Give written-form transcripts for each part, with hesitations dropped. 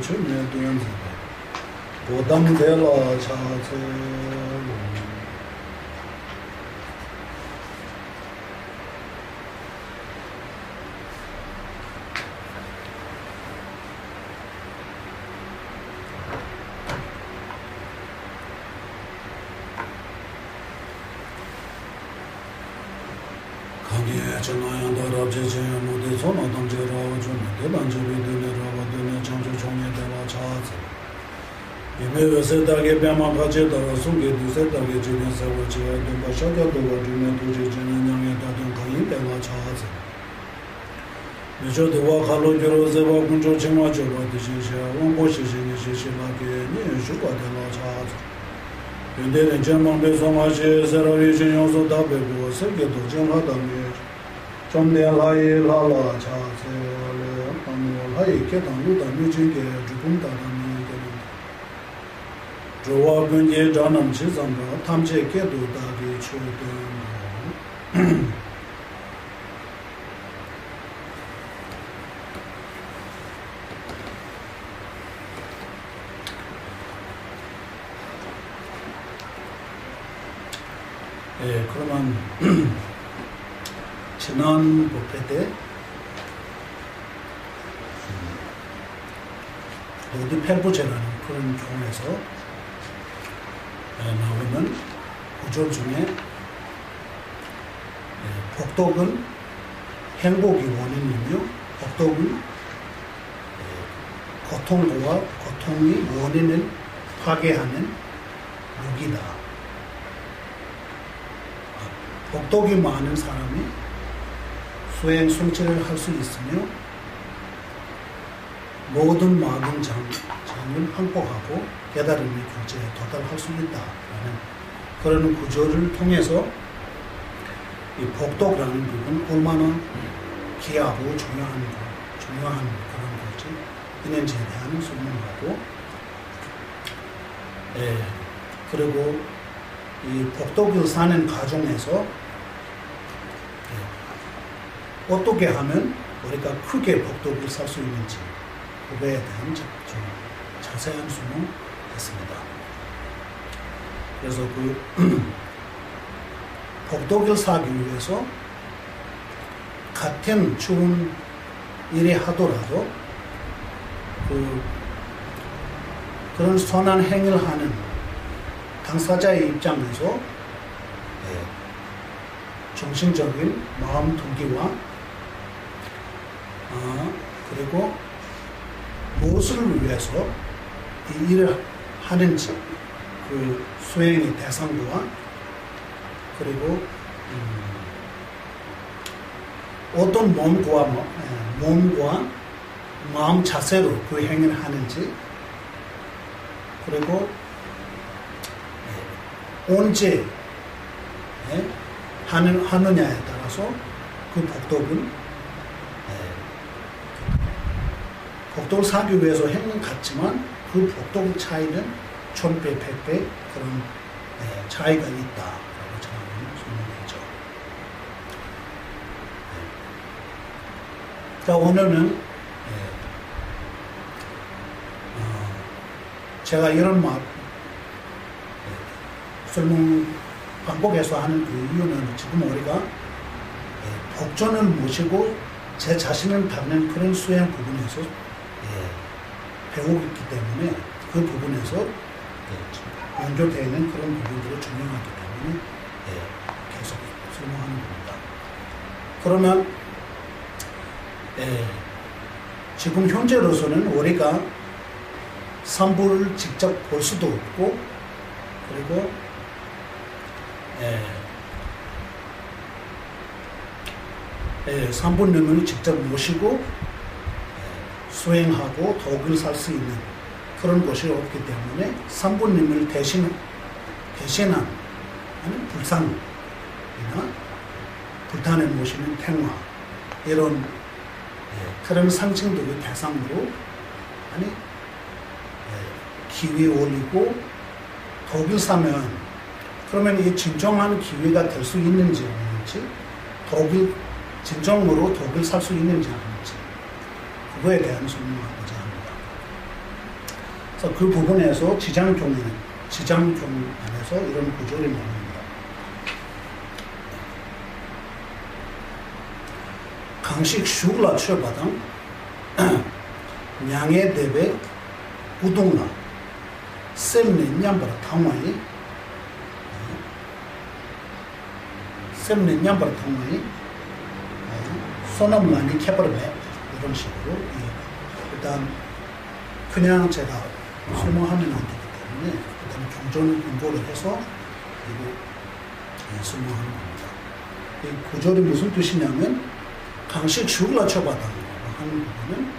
주면 되는 보담대라 차체 강에 전화한다 rab제제 모두 손아담제라 좀 대단제비들이라고 장조 종에다가 차체 이메르세다게 뱀아가제다라 송게 두세다게 제면서고제 돈바샤가도가 주면 도제제는 양에 다든 가인데가 차체 미조도와 칼로교로세와 군조 정화조가 드시샤 원고시신이 시시하게 니 주과되나 차체 근데는 전망배 송아시 세라리 진영소 답배고 세계도 정하다며 좀 내라이 라라 차세를 아무 하이 계단도 미진게 주분다는 조와 근제 전함 지상과 탐제 계도 다기 초등 그러면 지난 법회 때 노드펠부제라는 그런 경우에서 나오는 구절 중에 복독은 행복이 원인이며 복독은 고통과 고통이 원인을 파괴하는 무기다. 복독이 많은 사람이 수행 성취를 할 수 있으며 모든 마음 장을 항복하고 깨달음의 경지에 도달할 수 있다라는 그런 구조를 통해서 이 복독이라는 부분 얼마나 귀하고 중요한 그런 것이 있는지에 대한 설명하고 그리고 이 복독을 사는 과정에서 어떻게 하면 우리가 크게 복독을 살 수 있는지 그거에 대한 좀 자세한 설명했습니다. 그래서 그 복독을 사기 위해서 같은 좋은 일이 하더라도 그런 선한 행위를 하는 당사자의 입장에서 정신적인 마음 동기와 그리고 무엇을 위해서 이 일을 하는지 그 수행의 대상과 그리고 어떤 몸과 마음 자세로 그 행위를 하는지 그리고 언제 하느냐에 따라서 그 복독을 사기 위해서 행위는 같지만 그 복독의 차이는 1000배, 100배 그런 차이가 있다라고 저는 설명했죠. 자, 오늘은 제가 이런 설명 반복해서 하는 그 이유는 지금 우리가 복전을 모시고 제 자신을 닦는 그런 수행 부분에서 배우고 있기 때문에 그 부분에서 연결되어 있는 그런 부분들이 중요하기 때문에 계속 설명하는 겁니다. 그러면 지금 현재로서는 우리가 삼부를 직접 볼 수도 없고 그리고 삼부님을 직접 모시고 수행하고 덕을 살 수 있는 그런 곳이 없기 때문에 삼부님을 대신한 불상이나 불탄에 모시는 탱화 이런 그런 상징들의 대상으로 기위 올리고 덕을 사면 그러면 이 진정한 기회가 될 수 있는지 없는지 진정으로 덕을 살 수 있는지 아닌지 그거에 대한 설명을 하고자 합니다. 그래서 그 부분에서 지장종 안에서 이런 구조를 나옵니다. 강식 슈글라 최바당 냥의 대배 우동나 셈네 냠바라 탕와이 셈네 냠바라 탕와이 소나무라니 캐버르베 이런 식으로 일단 그냥 제가 설명하면 안 되기 때문에 일단 경전을 공부를 해서 이거 설명하는 겁니다. 이 구절이 무슨 뜻이냐면 강식 슈글라 처바당이라고 하는 부분은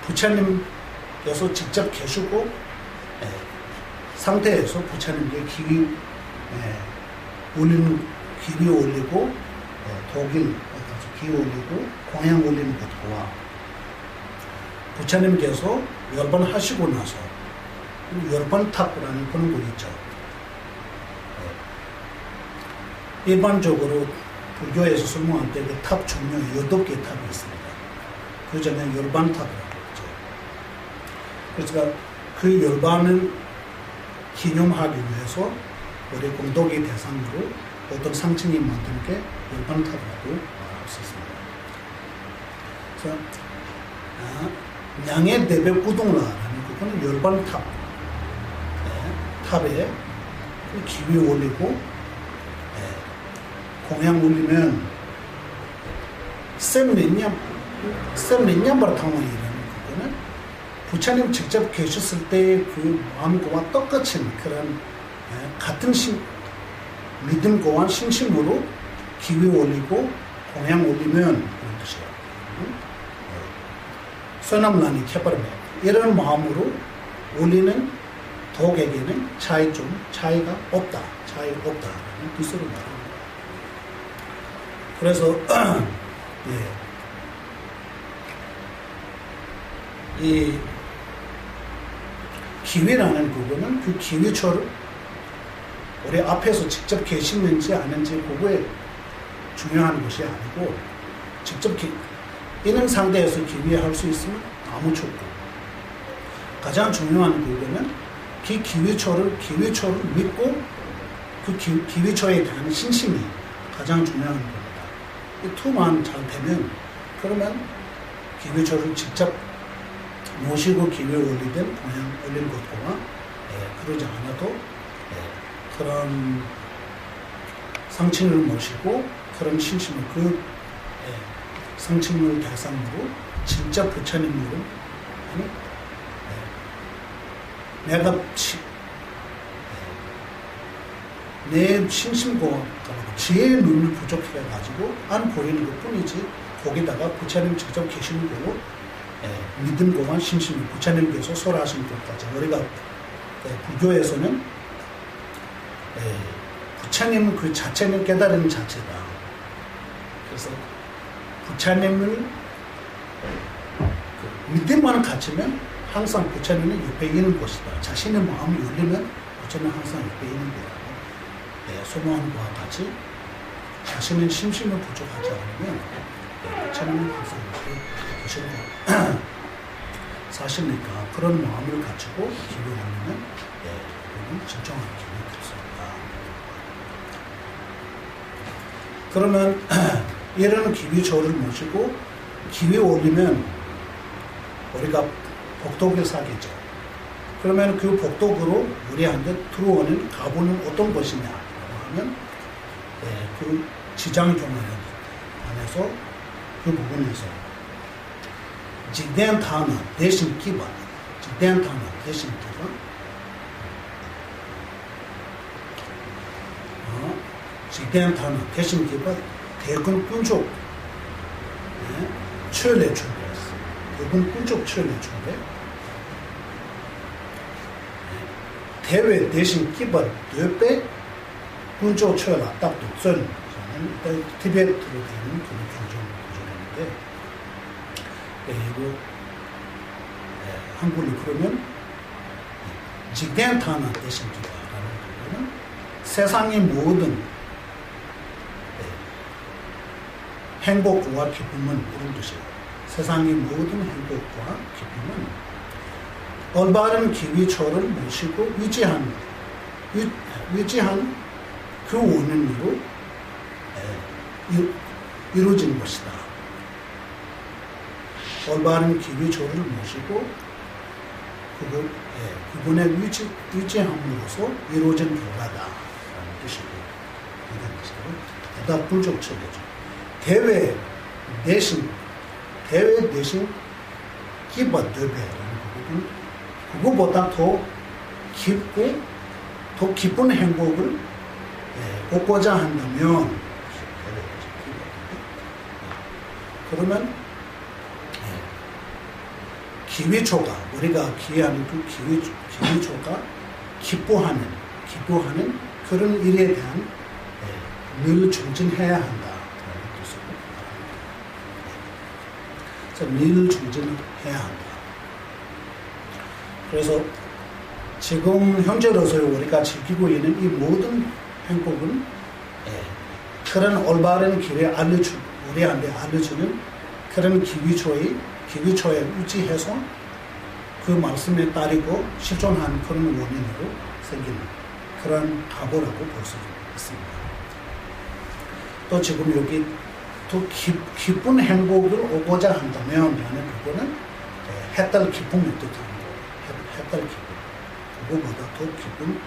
부처님께서 직접 계시고 상태에서 부처님께 기위 올리고 독일 기위 올리고 공양 올리는 것과 부처님께서 10번 하시고 나서 10번 탑이라는 그런 거 있죠. 일반적으로 불교에서 설명할 때 그 탑 종류에 8개의 탑이 있습니다. 그 전에 열반 탑이라고 했죠. 그래서 그 열반을 기념하기 위해서 우리 공덕의 대상으로 어떤 상징이 만든 게 열반 탑이라고 말할 수 있습니다. 그래서 냥의 대배 구동라라는 그거는 열반 탑, 탑에 기위 올리고 공양 올리면 셈린냠바라 탕원이라는 그거는 부처님 직접 계셨을 때 그 마음과 똑같은 그런 같은 믿음과 신심으로 기위 올리고 공양 올리면 그런 뜻이에요. 소나무라니 캐버르메 이런 마음으로 올리는 독에게는 차이가 없다라는 뜻으로 말합니다. 그래서 이 기위라는 부분은 그 기위초를 우리 앞에서 직접 계시는지 아닌지 그거에 중요한 것이 아니고 직접 있는 상태에서 기위할 수 있으면 아무 좋고 가장 중요한 부분은 그 기위초를 믿고 그 기위초에 대한 신심이 가장 중요한 겁니다. 이 투만 잘 되면 그러면 기위초를 직접 모시고 기위 올리든 공양 올린 것과 그러지 않아도 그런 상층을 모시고 그런 신심을 그 상층을 대상으로 진짜 부처님으로 내가 내 신심과 지혜의 눈을 부족해가지고 안 보이는 것 뿐이지 거기다가 부처님 직접 계시는 거로 믿음과 신심을 부처님께서 설하신 것까지 우리가 불교에서는 부처님 그 자체는 깨달은 자체다. 그래서 부처님을 믿음만 갖추면 항상 부처님은 옆에 있는 것이다. 자신의 마음이 열리면 부처님은 항상 옆에 있는 거라고 소망하는 것과 같이 자신의 심심을 부족하지 않으면 부처님은 항상 옆에 계시는 사실니까 그런 마음을 갖추고 기도하면 그건 진정한 기도가 됐습니다. 그러면 이런 기위초를 모시고 기위 올리면 우리가 복덕을 사겠죠. 그러면 그 복덕으로 우리한테 들어오는 가보는 어떤 것이냐라고 하면 그 지장종말 안에서 그 부분에서 직대한타나 대신 기반 직대한타나 대신 기반 직대한타나 대신 기반 대군 군족 철례 출배였어. 대군 군족 철례 출배 대외 대신 기반 대배 군족 철라 딱 독선 저는 티베트로 되는 그런 경전 구조인데 이거 한글로 그러면 직대한타나 대신 기반이라는 부분은 세상의 모든 행복과 기쁨은 이런 뜻이에요. 세상의 모든 행복과 기쁨은 올바른 기위초를 모시고 위치한 그 원인으로 이루어진 것이다. 올바른 기위초를 모시고 그분의 위치함으로써 이루어진 결과다라는 뜻이고 이런 것으로 대답 불적절해죠. 대회 대신 기뻐되배라는 부분 그거보다 더 깊고 더 깊은 행복을 얻고자 한다면 그러면 기위초가 우리가 기회하는 그 기위초가 기뻐하는 그런 일에 대한 늘 정진해야 한다라는 뜻으로 말합니다. 그래서 늘 정진해야 한다. 그래서 지금 현재로서 우리가 즐기고 있는 이 모든 행복은 그런 올바른 길에 우리한테 알려주는 그런 기위초에 의지해서 그 말씀에 따르고 실존한 그런 원인으로 생기는 그런 각오라고 볼 수 있습니다. 또 지금 여기 더 기쁜 행복을 얻고자 한다면 그거는 해탈 기쁨을 뜻하는 거예요. 해탈 기쁨. 그거보다 더 기쁜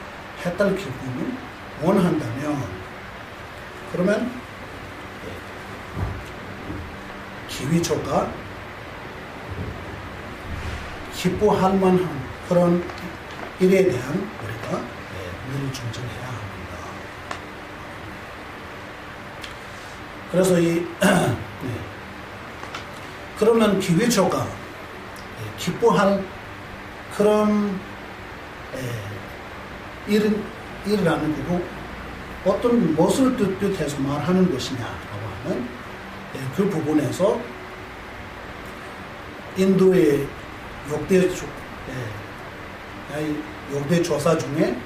해탈 기쁨을 원한다면 그러면 기위초가 기뻐할 만한 그런 일에 대한 우리가 늘 존중해야 합니다. 그래서 그러면 기위초가 기뻐할 그런 일이라는 거고 어떤 무엇을 뜻해서 말하는 것이냐라고 하면 그 부분에서 인도의 역대 조사 중에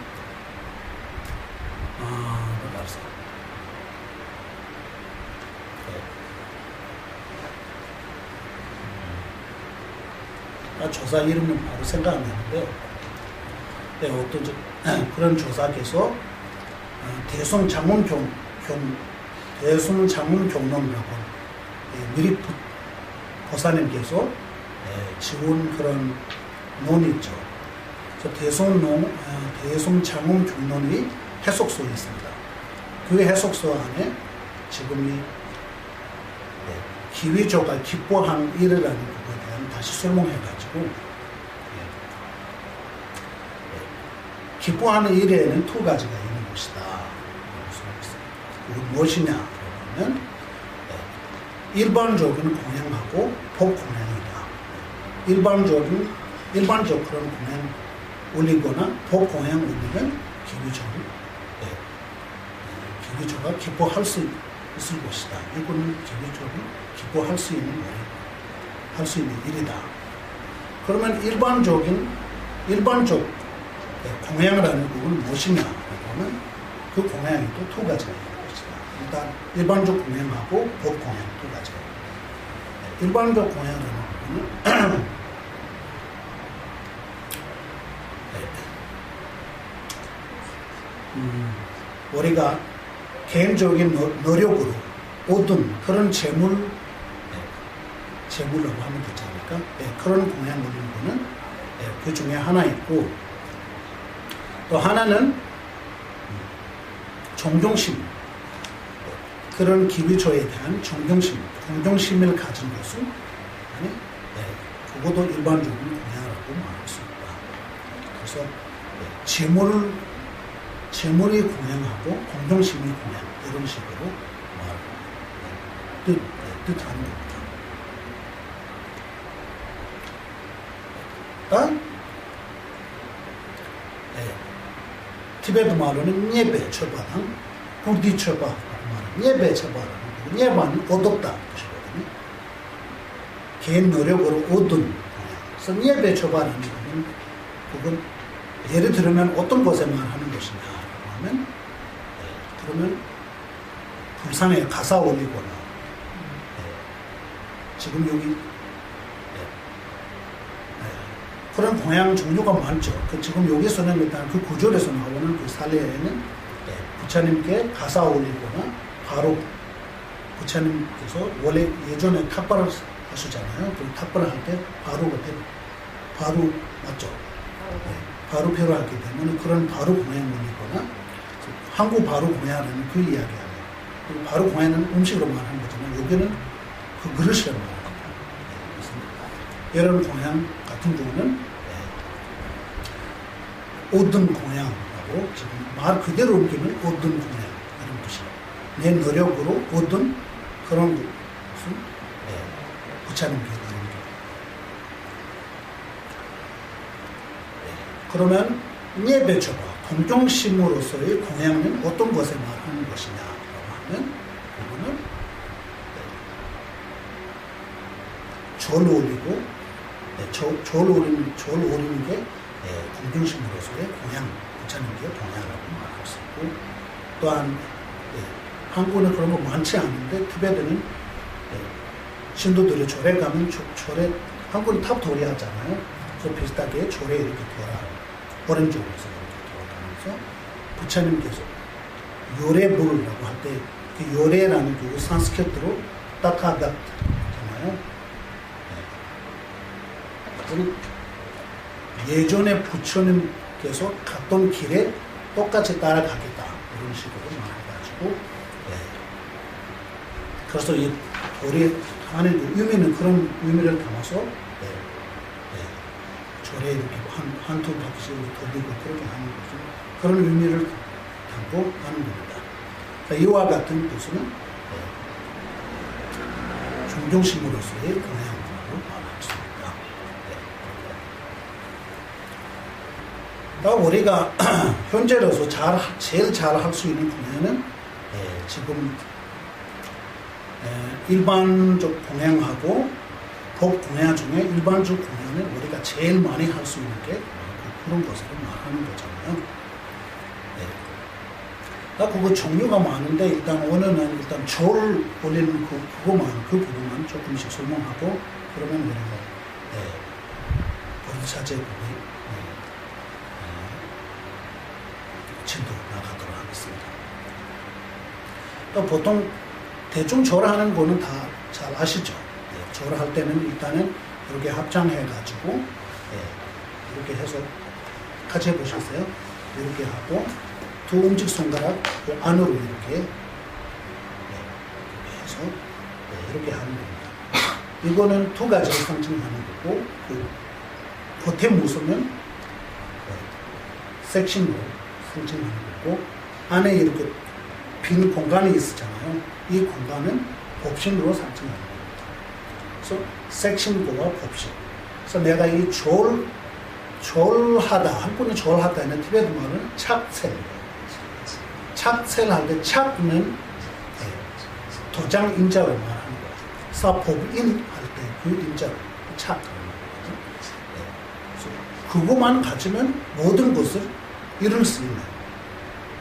조사 이름은 바로 생각 안 나는데 어떤 그런 조사께서 대성장문경론이라고 미리 보사님께서 지원 그런 논이 있죠. 대성장문경론의 해석서에 있습니다. 그 해석서 안에 지금 이 기위조가 기뻐한 일이라는 부분에 대한 다시 설명해가지고 기뻐하는 일에는 두 가지가 있는 것이다. 그건 무엇이냐? 그러면 일반적인 공양하고 법공양이다. 일반적 그런 공양 올리거나 법공양 올리면 기위조가 기뻐할 수 있을 것이다. 이거는 기위조가 기뻐할 수 있는 일이다. 그러면 일반적 공양이라는 부분은 무엇이냐? 그러면 그 공양이 또 두 가지가 있는 것이다. 일단 일반적 공양하고 법공양 두 가지가 있다. 일반적 공양이라는 부분은 우리가 개인적인 노력으로 얻은 그런 재물이라고 하면 되지 않을까? 그런 공양 올리는 거는 그 중에 하나 있고 또 하나는 존경심, 그런 기위조에 대한 존경심을 가진 것은 그것도 일반적인 공양이라고 말할 수 있다. 그래서 재물이 공양하고 공경심이 공양 이런 식으로 뜻하는 겁니다. 티베트 말로는 예배 처바랑 굴디 처바라고 말하는 예배 처바라는 거고 예배는 얻었다 뜻이거든요. 개인 노력으로 얻은 공양. 그래서 예배 처바라는 거는 그건 예를 들면 어떤 것에 말하는 것이냐라고 하면 그러면 불상에 가사 올리거나 지금 여기 그런 공양 종류가 많죠. 지금 여기서는 일단 그 구절에서 나오는 그 사례에는 부처님께 가사 올리거나 바로 부처님께서 원래 예전에 탁발을 하시잖아요. 그 탁발을 할 때 바로 맞죠. 바로 필요하기 때문에 그런 바로 공양 올리거나 한국 바로 공양은 그 이야기예요. 바로 공양은 음식으로 말하는 거잖아요. 여기는 그 그릇이라고 말합니다. 이런 공양 같은 경우는 오든 공양하고 지금 말 그대로 옮기면 오든 공양 이런 뜻이에요. 내 노력으로 오든 그런 무슨 부처님께 이런 게. 그러면 예배처가 공동심으로서의 공양은 어떤 것에 말하는 것이냐라고 하면 그거는 절 올리고 절 올리는 게 공동심으로서의 공양, 부처님께 공양이라고 말할 수 있고 또한 한국은 그런 거 많지 않은데 티베트는 신도들이 절에 가면 절에 한국은 탑도리 하잖아요. 그래서 비슷하게 절에 이렇게 오른쪽에서 이렇게 돌아가면서 부처님께서 요래불이라고 할 때 그 요래라는 그 산스크리트로 따타갓잖아요. 예전에 부처님께서 갔던 길에 똑같이 따라가겠다 이런 식으로 말해가지고 그래서 이 우리 안에 의미는 그런 의미를 담아서 절에 이렇게 한두 바퀴씩 돌리고 그렇게 하는 거죠. 그런 의미를 담고 하는 겁니다. 이와 같은 뜻은 존경심으로서의 공양이라고 말할 수 있다. 그러니까 우리가 현재로서 제일 잘 할 수 있는 공양은 지금 일반적 공양하고 법 공양 중에 일반적 공양은 우리가 제일 많이 할 수 있는 게 그런 것을 말하는 거잖아요. 그거 종류가 많은데 일단 오늘은 일단 절 올리는 그 부분만 조금씩 설명하고 그러면 우리가 보리차제 부분이 진도 나가도록 하겠습니다. 또 보통 대충 절하는 거는 다 잘 아시죠? 절할 때는 일단은 이렇게 합장해가지고 이렇게 해서 같이 해보셨어요? 이렇게 하고 두 엄지손가락 그 안으로 이렇게 해서 이렇게 하는 겁니다. 이거는 두 가지를 상징하는 거고 그 겉에 무서면 섹션으로 상징하는 거고 안에 이렇게 빈 공간이 있었잖아요. 이 공간은 법신으로 상징하는 겁니다. 그래서 섹션과 법신. 그래서 내가 이 절하다, 한국은 절하다는 티베트 말은 착셀. 착셀 할 때 착은 도장 인자로 말하는 거예요. 사법인 할 때 그 인자로 착. 그것만 가지면 모든 것을 이룰 수 있는.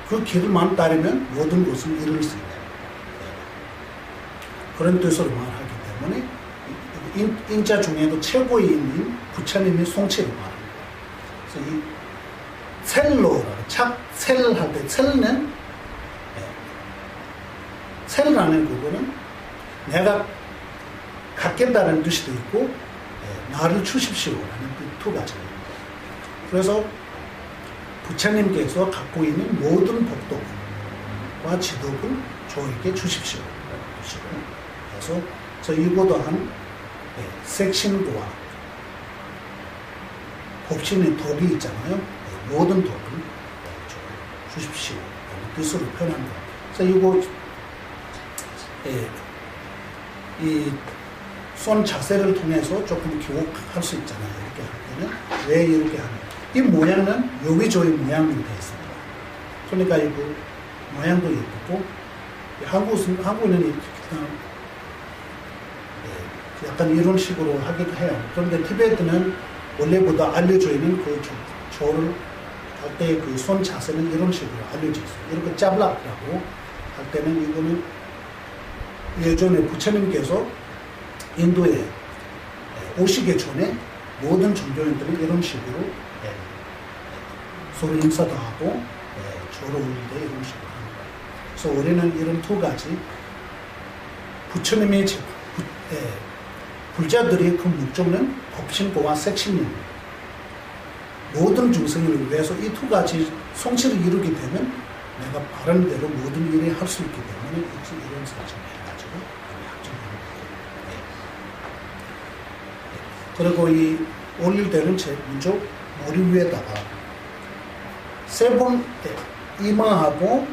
그 길만 따르면 모든 것을 이룰 수 있는. 그런 뜻으로 말하기 때문에 인자 중에도 최고의 인인 부처님의 성취를 말합니다. 그래서 이 셀로, 착셀 할 때 셀은 셀라는 부분은 내가 갖겠다는 뜻도 있고 나를 주십시오라는 두 가지입니다. 그래서 부처님께서 갖고 있는 모든 법도와 지도를 저에게 주십시오라는 뜻이고 그래서 이거 또한 색신과 법신의 덕이 있잖아요. 모든 덕을 주십시오라는 뜻으로 표현한 거예요. 그래서 이거 이 손 자세를 통해서 조금 기억할 수 있잖아요. 이렇게 할 때는 왜 이렇게 하냐. 이 모양은 요기조의 모양으로 되어 있습니다. 그러니까 이거 모양도 예쁘고 한국은 약간 이런 식으로 하기도 해요. 그런데 티베트는 원래보다 알려져 있는 그 절을 할 때 그 손 자세는 이런 식으로 알려져 있어요. 이렇게 짜블락이라고 할 때는 이거는 예전에 부처님께서 인도에 오시기 전에 모든 종교인들은 이런 식으로 서로 인사도 하고 조를 올릴 때 이런 식으로 하는 거예요. 그래서 우리는 이런 두 가지 부처님의 불자들의 그 목적은 법신고와 색신령 모든 중생을 위해서 이 두 가지 성취를 이루게 되면 내가 바른 대로 모든 일을 할 수 있기 때문에 이런 사정을 해가지고 약정하는 거예요. 그리고 이 올릴 때는 제 먼저 머리 위에다가 세 번 이마하고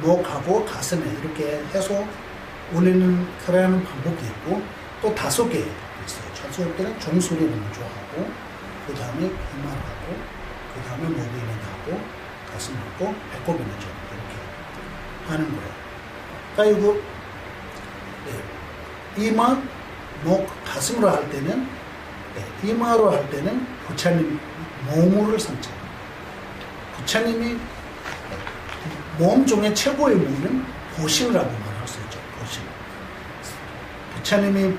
목하고 가슴에 이렇게 해서 올리는 그러는 방법도 있고 또 5개 있어요. 철수할 때는 종소리를 먼저 하고 그 다음에 이마를 하고 그 다음에 목에 있는 하고 가슴 하고 배꼽 있는 점 이렇게 하는 거예요. 그러니까 이거 이마, 목, 가슴으로 할 때는 이마로 할 때는 부처님 몸을 상징. 부처님이 몸 중에 최고의 몸은 보신이라고 말할 수 있죠. 보신. 부처님이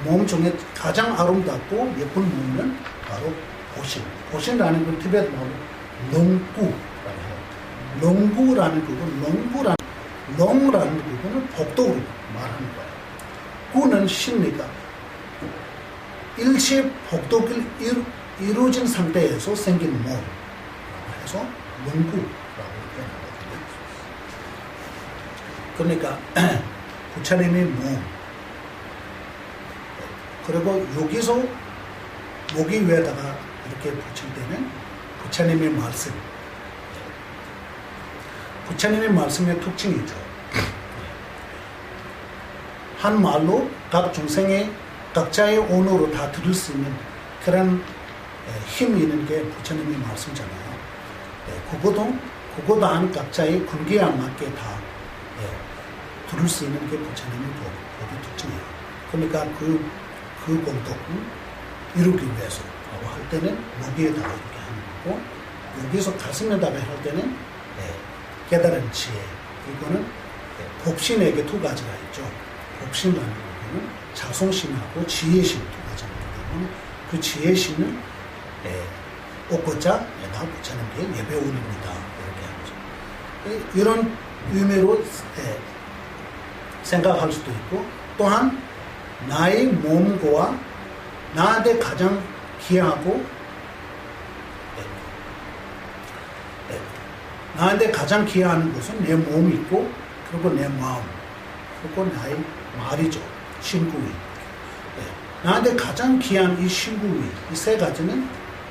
몸 중에 가장 아름답고 예쁜 몸은 바로 보신. 보신이라는 건 티베트 말로 롱구라고 해요. 롱구라는 부분, 롱라는 부분은 복도를 말하는 거예요. 구는 신니까 일체 복도를 이루어진 상태에서 생긴 몸. 그래서 롱구라고 표현하거든요. 그러니까 부처님의 몸. 그리고 여기서 목이 위에다가 이렇게 붙일 때는 부처님의 말씀. 부처님의 말씀의 특징이죠. 한 말로 각 중생의 각자의 언어로 다 들을 수 있는 그런 힘이 있는 게 부처님의 말씀이잖아요. 그거도 한 각자의 군기에 맞게 다 들을 수 있는 게 부처님의 법의 특징이에요. 그러니까 그 공덕을 이루기 위해서라고 할 때는 목에다가 이렇게 하는 거고, 여기서 가슴에다가 할 때는 깨달은 지혜. 이거는 법신에게 두 가지가 있죠. 법신이라는 부분은 자성심하고 지혜심 두 가지가 있기 때문에 그 지혜심을 얻고자 나 부처님께 예배 올립니다. 이렇게 하죠. 이런 의미로 생각할 수도 있고, 또한 나의 몸과 나한테 가장 귀하고 나한테 가장 귀한 것은 내 몸이 있고, 그리고 내 마음, 그리고 나의 말이죠. 신구위. 나한테 가장 귀한 이 신구위, 이 세 가지는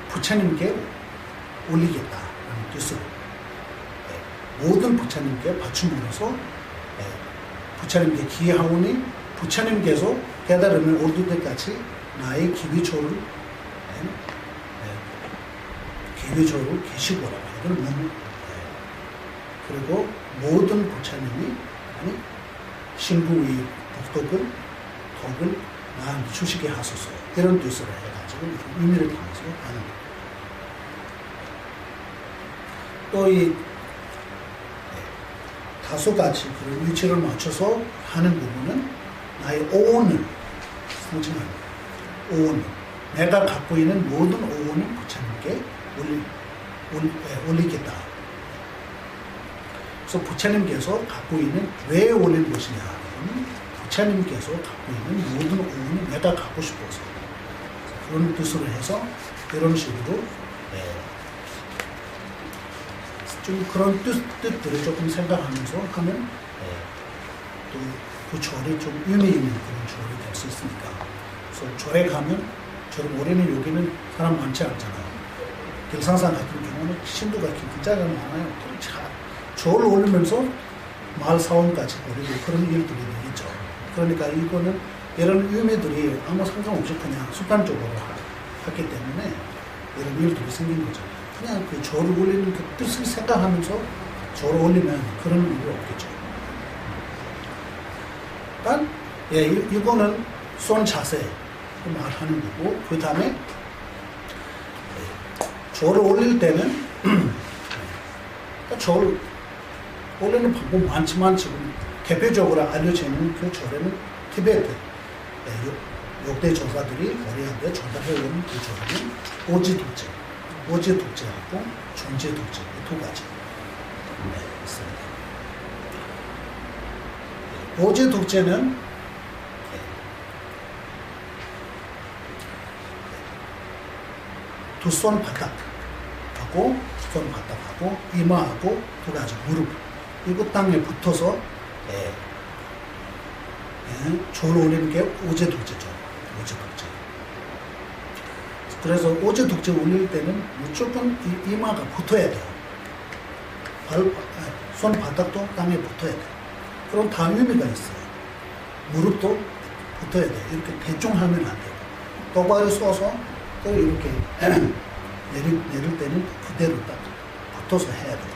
부처님께 올리겠다라는 뜻으로 모든 부처님께 바춤으로써 부처님께 기하오니 부처님께서 깨달음을 얻을 때까지 나의 기비초를 계시고라. 이걸 너무 그리고 모든 부처님이 신구의 복덕을 나한테 주시게 하소서, 이런 뜻으로 해가지고 의미를 담아서 하는 거예요. 또 이 5가지 그런 위치를 맞춰서 하는 부분은 나의 오온을 상징합니다. 오온, 내가 갖고 있는 모든 오온을 부처님께 올리겠다. 그래서 부처님께서 갖고 있는 왜 올린 것이냐 하면 부처님께서 갖고 있는 모든 오온을 내가 갖고 싶어서, 그런 뜻으로 해서 이런 식으로 좀 그런 뜻들을 조금 생각하면서 하면 또 그 절이 좀 의미 있는 그런 절이 될 수 있으니까. 그래서 절에 가면, 저는 올해는 여기는 사람 많지 않잖아요. 길상산 같은 경우는 신도가 굉장히 많아요. 절을 올리면서 마을 사원까지 벌이고 그런 일들이 있죠. 그러니까 이거는 이런 의미들이 아무 상관없이 그냥 습관적으로 했기 때문에 이런 일들이 생긴 거죠. 그냥 그 절을 올리는 그 뜻을 생각하면서 절을 올리면 그런 일이 없겠죠. 일단 이거는 손 자세 말하는 거고, 그 다음에 절을 올릴 때는 절을 올리는 방법 많지만 지금 대표적으로 알려져 있는 그 절에는 티베트 역대 조사들이 우리한테 전달해온 그 조사는 오지 독재, 오지 독재하고 존재 독재 이 두 가지 있습니다. 오지 독재는 두 손 바닥하고 손 바닥하고 이마하고 두 가지 무릎 이거 땅에 붙어서 조를 올리는 게 오제 독재죠. 오제 독재. 그래서 오제 독재 올릴 때는 무조건 이마가 붙어야 돼요. 손 바닥도 땅에 붙어야 돼요. 그럼 다음 의미가 있어요. 무릎도 붙어야 돼요. 이렇게 대충 하면 안 돼요. 똑바로 서서 또 이렇게 내릴 때는 그대로 딱 붙어서 해야 돼요.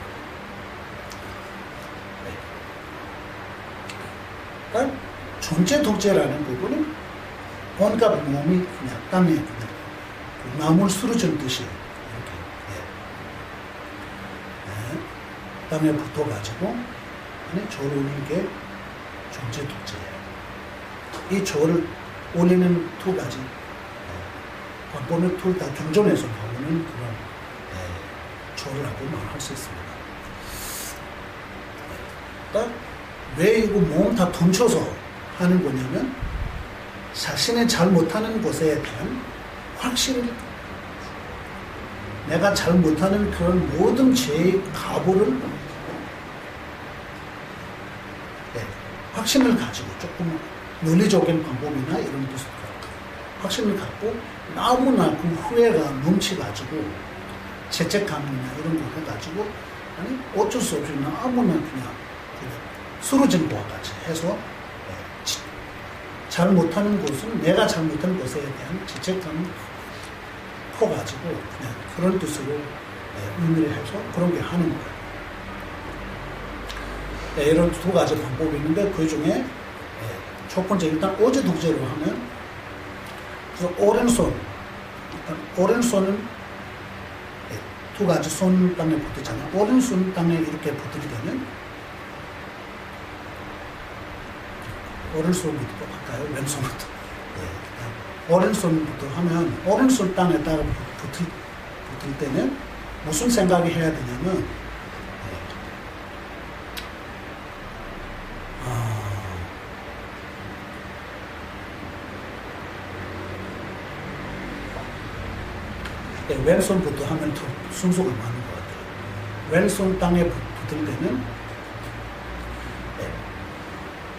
그러니까 존재 독재라는 부분은 온갖 몸이 그냥 땅에 그냥 나물 쓰러진 듯이 이렇게 땅에 붙어가지고 조를 올리는 게 존재 독재예요. 이 조를 올리는 두 가지 방법을 둘 다 경전에서 나오는 그런 조라고 말할 수 있습니다. 왜 이거 몸 다 던쳐서 하는 거냐면 자신이 잘 못하는 것에 대한 확신, 내가 잘 못하는 그런 모든 죄의 가부를 확신을 가지고 조금 논리적인 방법이나 이런 것을 확신을 갖고 너무나 그 후회가 넘치가지고 죄책감이나 이런 거 해가지고 아니 어쩔 수 없이 너무나 그냥 쓰러진 것과 같이 해서 잘 못하는 것은 내가 잘 못하는 것에 대한 죄책감을 커가지고 그냥 그런 뜻으로 의미를 해서 그런 게 하는 거예요. 이런 두 가지 방법이 있는데 그 중에 첫 번째 일단 오제 독재로 하면 그래서 오른손 일단 오른손은 두 가지 손 땅에 붙었잖아요. 오른손 땅에 이렇게 붙을 때는 오른손부터 할까요? 왼손부터. 오른손부터 하면 오른손 땅에다가 붙을 때는 무슨 생각이 해야 되냐면 왼손부터 하면 더 순서가 많은 것 같아요. 왼손 땅에 붙을 때는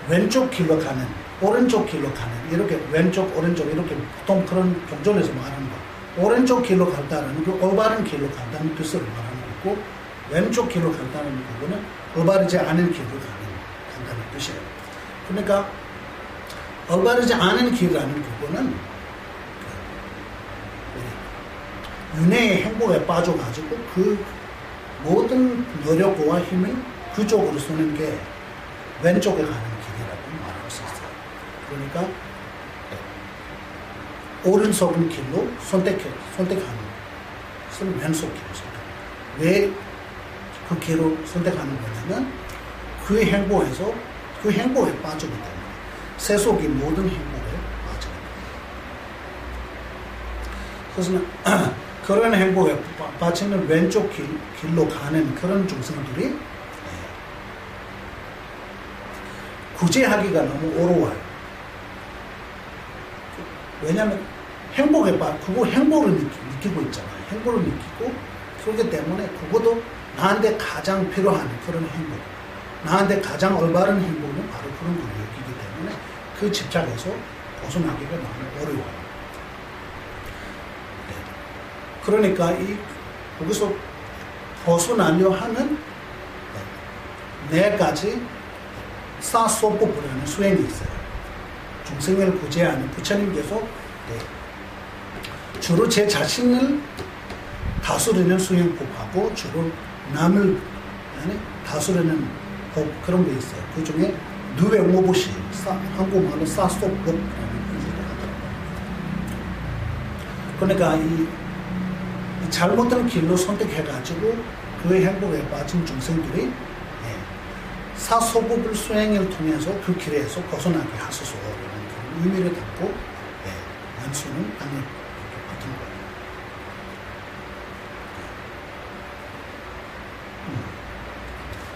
왼쪽 길로 가는, 오른쪽 길로 가는, 이렇게 왼쪽, 오른쪽, 이렇게 보통 그런 경전에서 말하는 거. 오른쪽 길로 간다는 게 올바른 길로 간다는 뜻으로 말하는 거고, 왼쪽 길로 간다는 부분은 올바르지 않은 길로 간다는 뜻이에요. 그러니까, 올바르지 않은 길이라는 부분은, 윤회의 행복에 빠져가지고 그 모든 노력과 힘을 그쪽으로 쏘는 게 왼쪽에 가는 길이라고 말할 수 있어요. 그러니까 오른손 길로 선택하는 것은 왼손 길로 선택하는 거예요. 왜 그 길로 선택하는 거냐면 그 행복에서 그 행복에 빠지기 때문에 세속이 모든 행복에 빠지기 때문에 그래서 그런 행복에 빠지는 왼쪽 길로 가는 그런 중생들이 구제하기가 너무 어려워요. 왜냐하면 그거 행복을 느끼고 있잖아요. 행복을 느끼고 그렇기 때문에 그것도 나한테 가장 필요한 그런 행복, 나한테 가장 올바른 행복은 바로 그런 걸 느끼기 때문에 그 집착에서 벗어나기가 너무 어려워요. 그러니까 거기서 벗어나려 하는 네 가지 사소법이라는 수행이 있어요. 중생을 구제하는 부처님께서 주로 제 자신을 다스리는 수행법하고 주로 남을 다스리는 법 그런 게 있어요. 그 중에 누백모부시 한국말로 사소법이라는 의미를 하더라고요. 그러니까 이 잘못된 길로 선택해가지고 그 행복에 빠진 중생들이 사소법을 수행을 통해서 그 길에서 벗어나게 하소서라는 그런 의미를 담고 한 손은 땅에 이렇게 붙은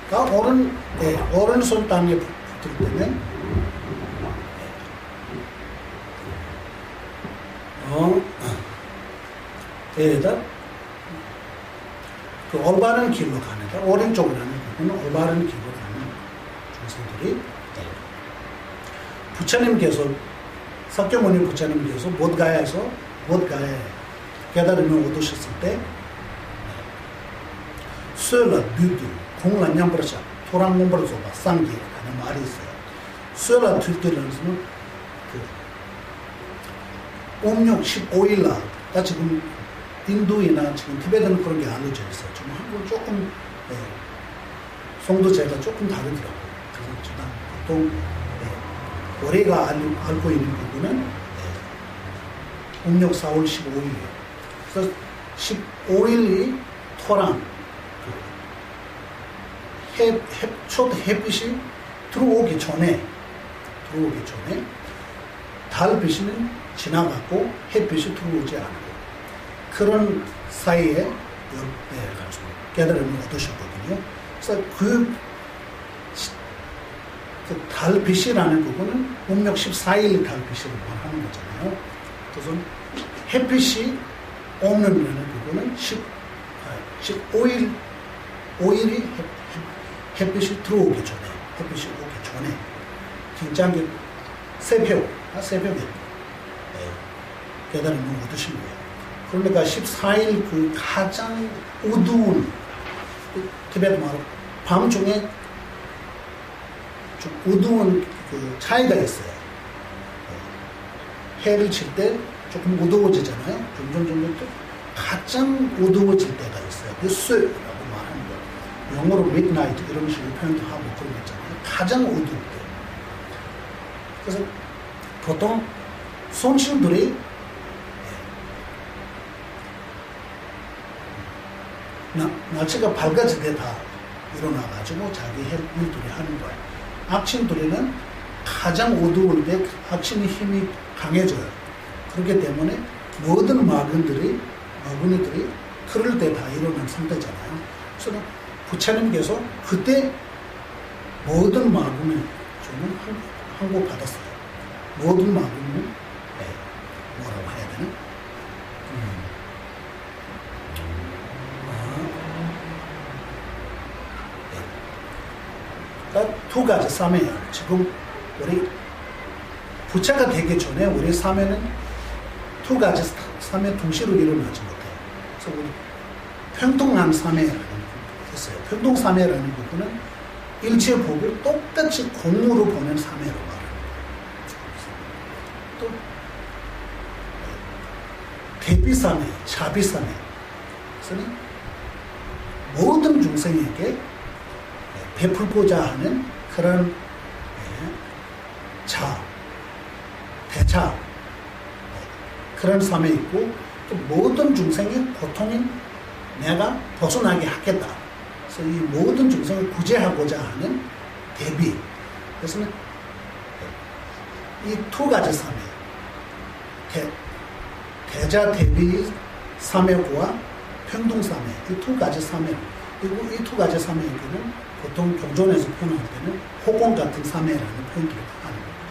거예요. 그러니까 오른손 땅에 붙을 때는 여기다 그 올바른 길로 가는, 오른쪽으로 가는 부분은 올바른 길로 가는 중생들이 부처님께서, 석경원님 부처님께서 못가에 깨달음을 얻으셨을 때 수요라 뷰들 공란냥버릇자 토랑공버릇소바 쌍기라는 말이 있어요. 수요라 뷰들이라는 것은 그 음력 15일날 나 지금 인도이나 지금 티베트는 그런 게 알려져 있어요. 지금 한국은 조금 송도제가 조금 다르더라고요. 그래서 보통 올해가 알고 있는 부분은 음력 4월 15일이에요. 그래서 15일이 토랑 첫 햇빛이 들어오기 전에 달빛은 지나갔고 햇빛이 들어오지 않고 그런 사이에 깨달음을 얻으셨거든요. 그래서 그 달빛이라는 부분은 음력 14일 달빛을 말하는 거잖아요. 그래서 햇빛이 없는 부분은 15일이 햇빛이 들어오기 전에, 햇빛이 오기 전에 굉장히 새벽에 깨달음을 얻으신 거예요. 그러니까 14일 그 가장 어두운 티베트 말로 밤중에 좀 어두운 그 차이가 있어요. 해를 칠 때 조금 어두워지잖아요. 점점 또 가장 어두워질 때가 있어요. 뉴스라고 말하는 거예요. 영어로 midnight 이런 식으로 표현도 하고 그런 거 있잖아요. 가장 어두울 때. 그래서 보통 손신들이 날씨가 밝아질 때 다 일어나가지고 자기 일들이 하는 거예요. 악신들이는 가장 어두울 때 악신의 힘이 강해져요. 그렇기 때문에 모든 마귀들이 그럴 때 다 일어난 상태잖아요. 그래서 부처님께서 그때 모든 마귀는 저는 항고받았어요. 모든 마귀는 뭐라고 해야 되나? 두 가지 사매예요. 지금 우리 부처가 되기 전에 우리 사매는 두 가지 사매 동시로 일어나지 못해요. 그래서 우리 평등한 사매라는 부분이 있어요. 평등 사매라는 부분은 일체 법을 똑같이 공으로 보는 사매로 말합니다. 또 대비 사매, 자비 사매. 그래서 모든 중생에게 베풀고자 하는 그런 대차 그런 삶에 있고 또 모든 중생의 고통인 내가 벗어나게 하겠다. 그래서 이 모든 중생을 구제하고자 하는 대비. 그래서 이 두 가지 삶에 대자 대비 삶과 평등 삶에 이 두 가지 삶에 그리고 이 두 가지 삶에게는 보통 경전에서 표현할 때는 호공 같은 사매라는 표현들을 하는 겁니다.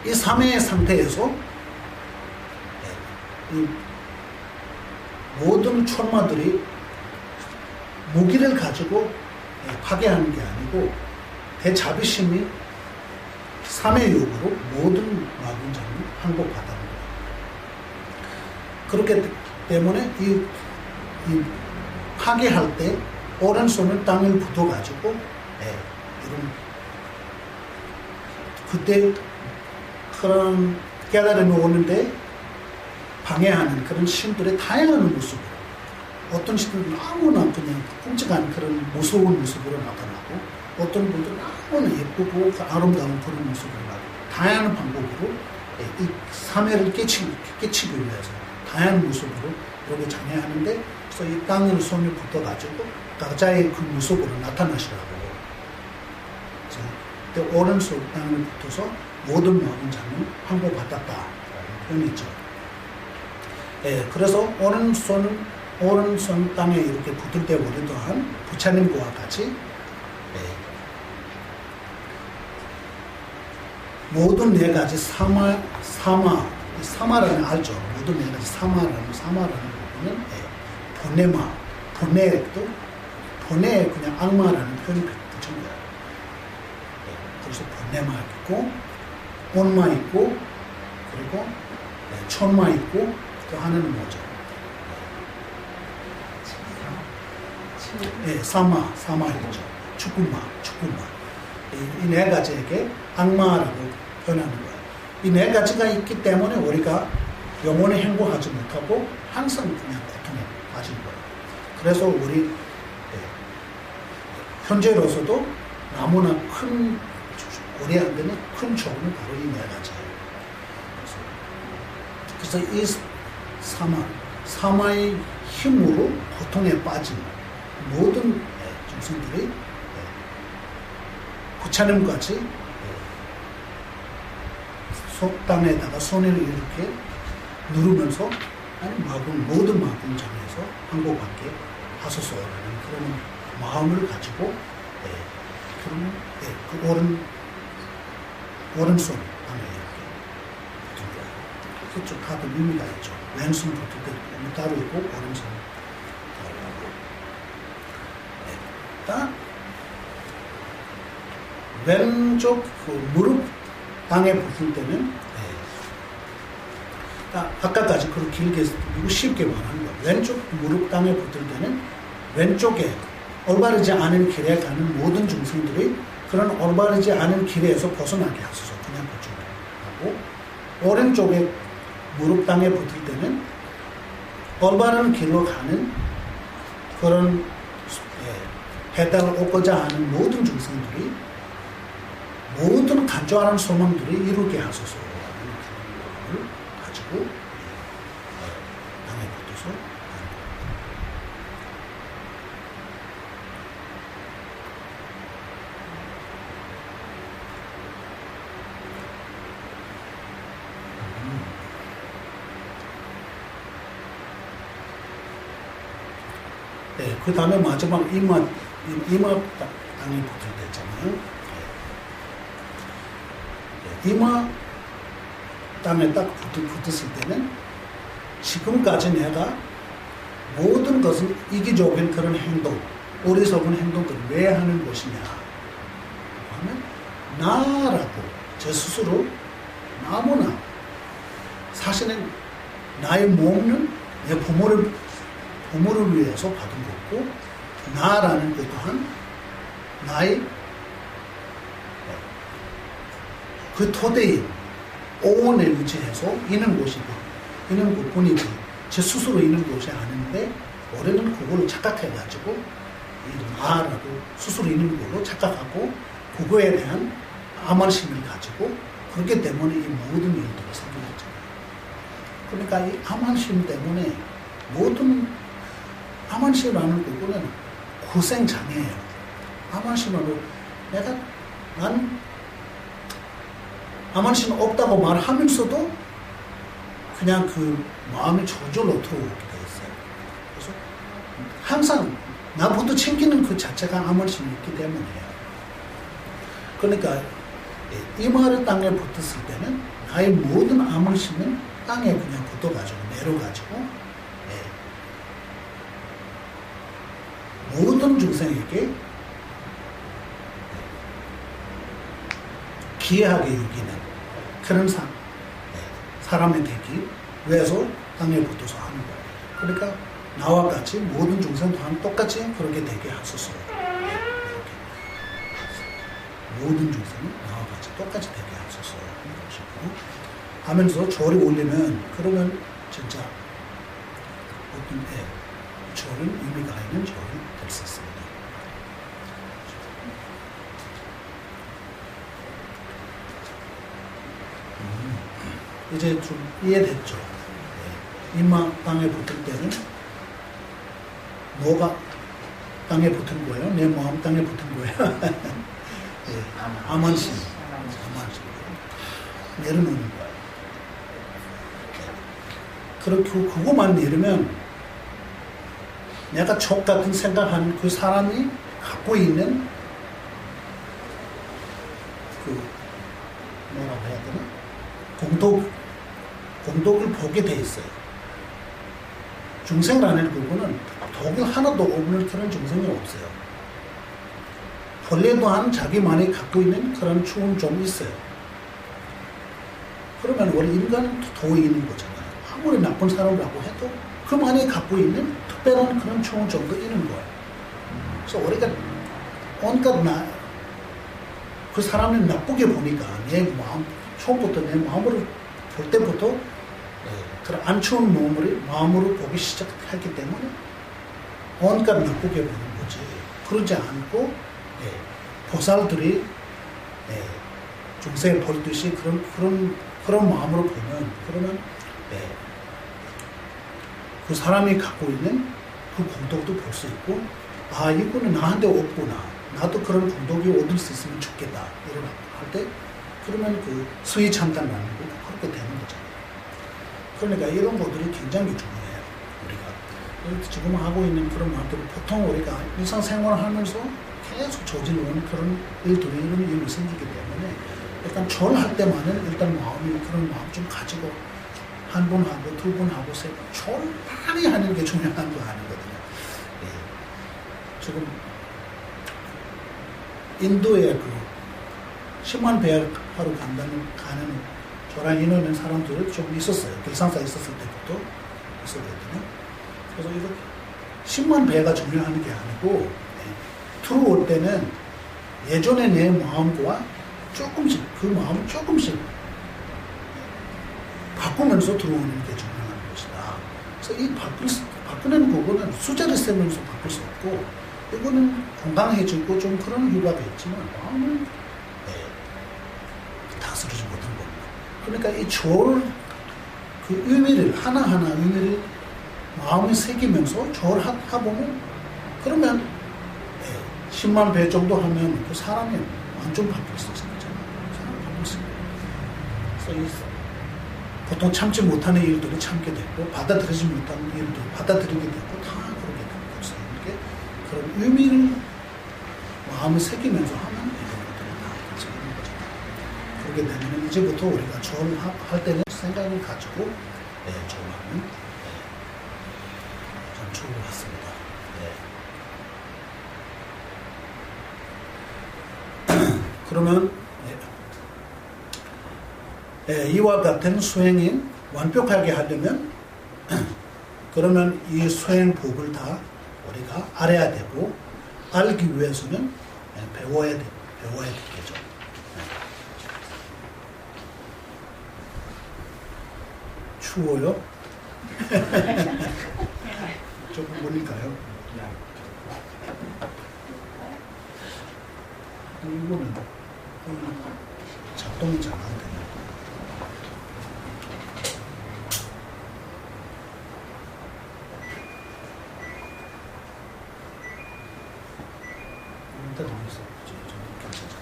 이 사매의 상태에서 이 모든 천마들이 무기를 가지고 파괴하는 게 아니고 대자비심이 사매욕으로 모든 마군자를 항복받는 거예요. 그렇기 때문에 이 파괴할 때 오른손을 땅을 붙어가지고 이런 그때 그런 깨달음이 오는데 방해하는 그런 신들의 다양한 모습으로 어떤 신들은 너무나 그냥 끔찍한 그런 무서운 모습으로 나타나고 어떤 분들은 너무나 예쁘고 아름다운 그런 모습으로 나타나고 다양한 방법으로 이 사매를 깨치기 위해서 다양한 모습으로 이렇게 장애하는데 그래서 이 땅을 손에 붙어가지고 각자의 그 모습으로 나타나시라고. 그래서 오른손 땅을 붙어서 모든 마음은 자는 항복받았다라는 표현이죠. 예, 그래서 오른손 땅에 이렇게 붙을 때 우리 또한 부처님과 같이 모든 네 가지 사마라는 알죠. 모든 네 가지 사마라는 부분은 본래에 그냥 악마라는 표현이 붙인 거예요. 그래서 본래마 있고, 온마 있고, 그리고 천마 있고, 또 하나는 뭐죠? 사마 있죠. 축구마. 이 네 가지에게 악마라고 표현하는 거예요. 이 네 가지가 있기 때문에 우리가 영원히 행복하지 못하고 항상 그냥 고통에 빠진 거예요. 그래서 우리 현재로서도 너무나 우리 한테는 큰 조언은 바로 이 네 가지예요. 그래서 이 사마의 힘으로 고통에 빠진 모든 중생들이 부처님같이 땅에다가 손을 이렇게 누르면서 모든 마음장에서 항복하게 하소서라는 그런 마음을 가지고 그 오른손 안에 이렇게 붙은 거예요. 그쪽 다들 의미가 있죠. 왼손 붙을 때 따로 있고 오른손 따로 있고. 일단 왼쪽 무릎 땅에 붙을 때는 아까까지 그렇게 길게 이거 쉽게 말하는 거예요. 왼쪽 무릎 땅에 붙을 때는 왼쪽에 올바르지 않은 길에 가는 모든 중생들이 그런 올바르지 않은 길에서 벗어나게 하소서. 그냥 그쪽에 하고, 오른쪽에 무릎 땅에 붙을 때는 올바른 길로 가는 그런 해답을 얻고자 하는 모든 중생들이 모든 간절한 소망들이 이루게 하소서라는 마음을 가지고 땅에 붙어서 그 다음에 마지막 이마 땅에 붙을 때 있잖아요. 이마 땅에 딱 붙었을 때는 지금까지 내가 모든 것은 이기적인 그런 행동, 어리석은 행동들을 왜 하는 것이냐 하면 나라고 제 스스로 너무나 사실은 나의 몸은 내 부모를 위해서 받은 거고 나라는 것 또한 나의 그 토대인 오온에 의지해서 있는 것이고 있는 것뿐이지 제 스스로 있는 것이 아닌데 우리는 그걸로 착각해가지고 나라고 스스로 있는 걸로 착각하고 그거에 대한 암환심을 가지고 그렇기 때문에 이 모든 일들이 생겨났잖아요. 그러니까 이 암환심 때문에 모든 암환심이라는 부분은 고생장애예요. 암환심으로 나는 암환심은 없다고 말하면서도 그냥 그 마음이 저절로 들어오게 돼 있어요. 그래서 항상 나부터 챙기는 그 자체가 암환심이 있기 때문이에요. 그러니까 이마를 땅에 붙었을 때는 나의 모든 암환심은 땅에 그냥 붙어가지고 내려가지고 모든 중생에게 기회하게 여기는 그런 사람이 되기 위해서 땅에 붙어서 하는 거예요. 그러니까 나와 같이 모든 중생 또한 똑같이 그렇게 되게 하소서. 이렇게 모든 중생은 나와 같이 똑같이 되게 하소서 하는 것이고 하면서 절이 올리면 그러면 진짜 어떤 절은 의미가 있는 절이 될 수 있습니다. 이제 좀 이해됐죠? 이마 땅에 붙을 때는 뭐가 땅에 붙은 거예요? 내 마음 땅에 붙은 거예요? 암환심. 내려놓는 거예요. 그렇게 그거만 내리면 내가 족 같은 생각하는 그 사람이 갖고 있는 그 뭐라고 해야 되나? 공덕을 보게 돼 있어요. 중생이라는 부분은 독이 하나도 없는 그런 중생이 없어요. 본래 또한 자기만이 갖고 있는 그런 추운 좀 있어요. 그러면 우리 인간은 도에 있는 거잖아요. 아무리 나쁜 사람이라고 해도 그만이 갖고 있는 특별한 그런 추운 점도 있는 거예요. 그래서 우리가 온갖 그 사람을 나쁘게 보니까 내 마음, 처음부터 내 마음으로 볼 때부터 그런 안 추운 마음으로 보기 시작했기 때문에 온갖 나쁘게 보는 거지. 그러지 않고 보살들이 중생을 보듯이 그런 마음으로 보면 그러면 그 사람이 갖고 있는 그 공덕도 볼 수 있고, 아, 이거는 나한테 없구나. 나도 그런 공덕이 얻을 수 있으면 좋겠다. 이런 할 때, 그러면 그 수위 참단라는 거 그렇게 되는 거잖아요. 그러니까 이런 것들이 굉장히 중요해요. 우리가 지금 하고 있는 그런 마음들을 보통 우리가 일상생활을 하면서 계속 저지르는 그런 일들이 이런 일이 생기기 때문에 약간 절할 때만은 일단 그런 마음 좀 가지고 한 번 하고 두 번 하고 세 번 절 많이 하는 게 중요한 거 아니거든요. 지금 인도에 그 10만 배 하러 가는 저랑 인원인 사람들이 좀 있었어요. 길상사 있었을 때부터 있었거든요. 그래서 이거 10만 배가 중요한 게 아니고 들어올 때는 예전에 내 마음과 조금씩 그 마음을 조금씩 바꾸면서 들어오는 게 중요한 것이다. 그래서 이 바꾸는 부분은 숫자를 세면서 바꿀 수 없고, 이거는 건강해지고 좀 그런 효과가 있지만 마음은 다스리지 못한 겁니다. 그러니까 이 그 의미를 하나하나 의미를 마음에 새기면서 절하보면 그러면 10만 배 정도 하면 그 사람이 완전 바뀔 수 있잖아요. 사람이 바뀔 수 있어요. 그래서 보통 참지 못하는 일들이 참게 되고 받아들이지 못하는 일들이 받아들이게 되고 다 그렇게 되는 거죠. 이렇게 그런 의미를 마음에 새기면서 하면 이런 것들이 다 괜찮은 거죠. 그렇게 되면 이제부터 우리가 절할 때는 생각을 가지고 절하면 참 좋은 것 같습니다. 그러면 이와 같은 수행이 완벽하게 하려면 그러면 이 수행법을 다 우리가 알아야 되고, 알기 위해서는 배워야 되겠죠. 추워요? 조금 멀릴까요? 이거는 작동이 잘 안 돼요. 일단 여기서 좀 괜찮아요.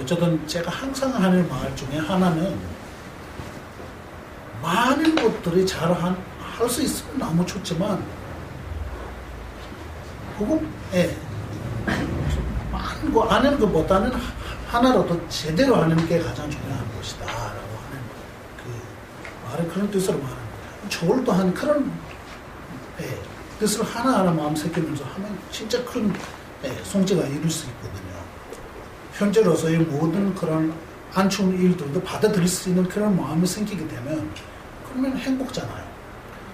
어쨌든 제가 항상 하는 말 중에 하나는 많은 것들이 잘 할 수 있으면 너무 좋지만 그거 많은 거 안 하는 것보다는 하나라도 제대로 하는 게 가장 중요한 것이다 라고 하는 그 말을 그런 뜻으로 말하는 거예요. 저울도 한 그런 뜻을 하나하나 마음 새기면서 하면 진짜 큰 성취가 이룰 수 있거든요. 현재로서의 모든 그런 안 좋은 일들도 받아들일 수 있는 그런 마음이 생기게 되면 그러면 행복잖아요.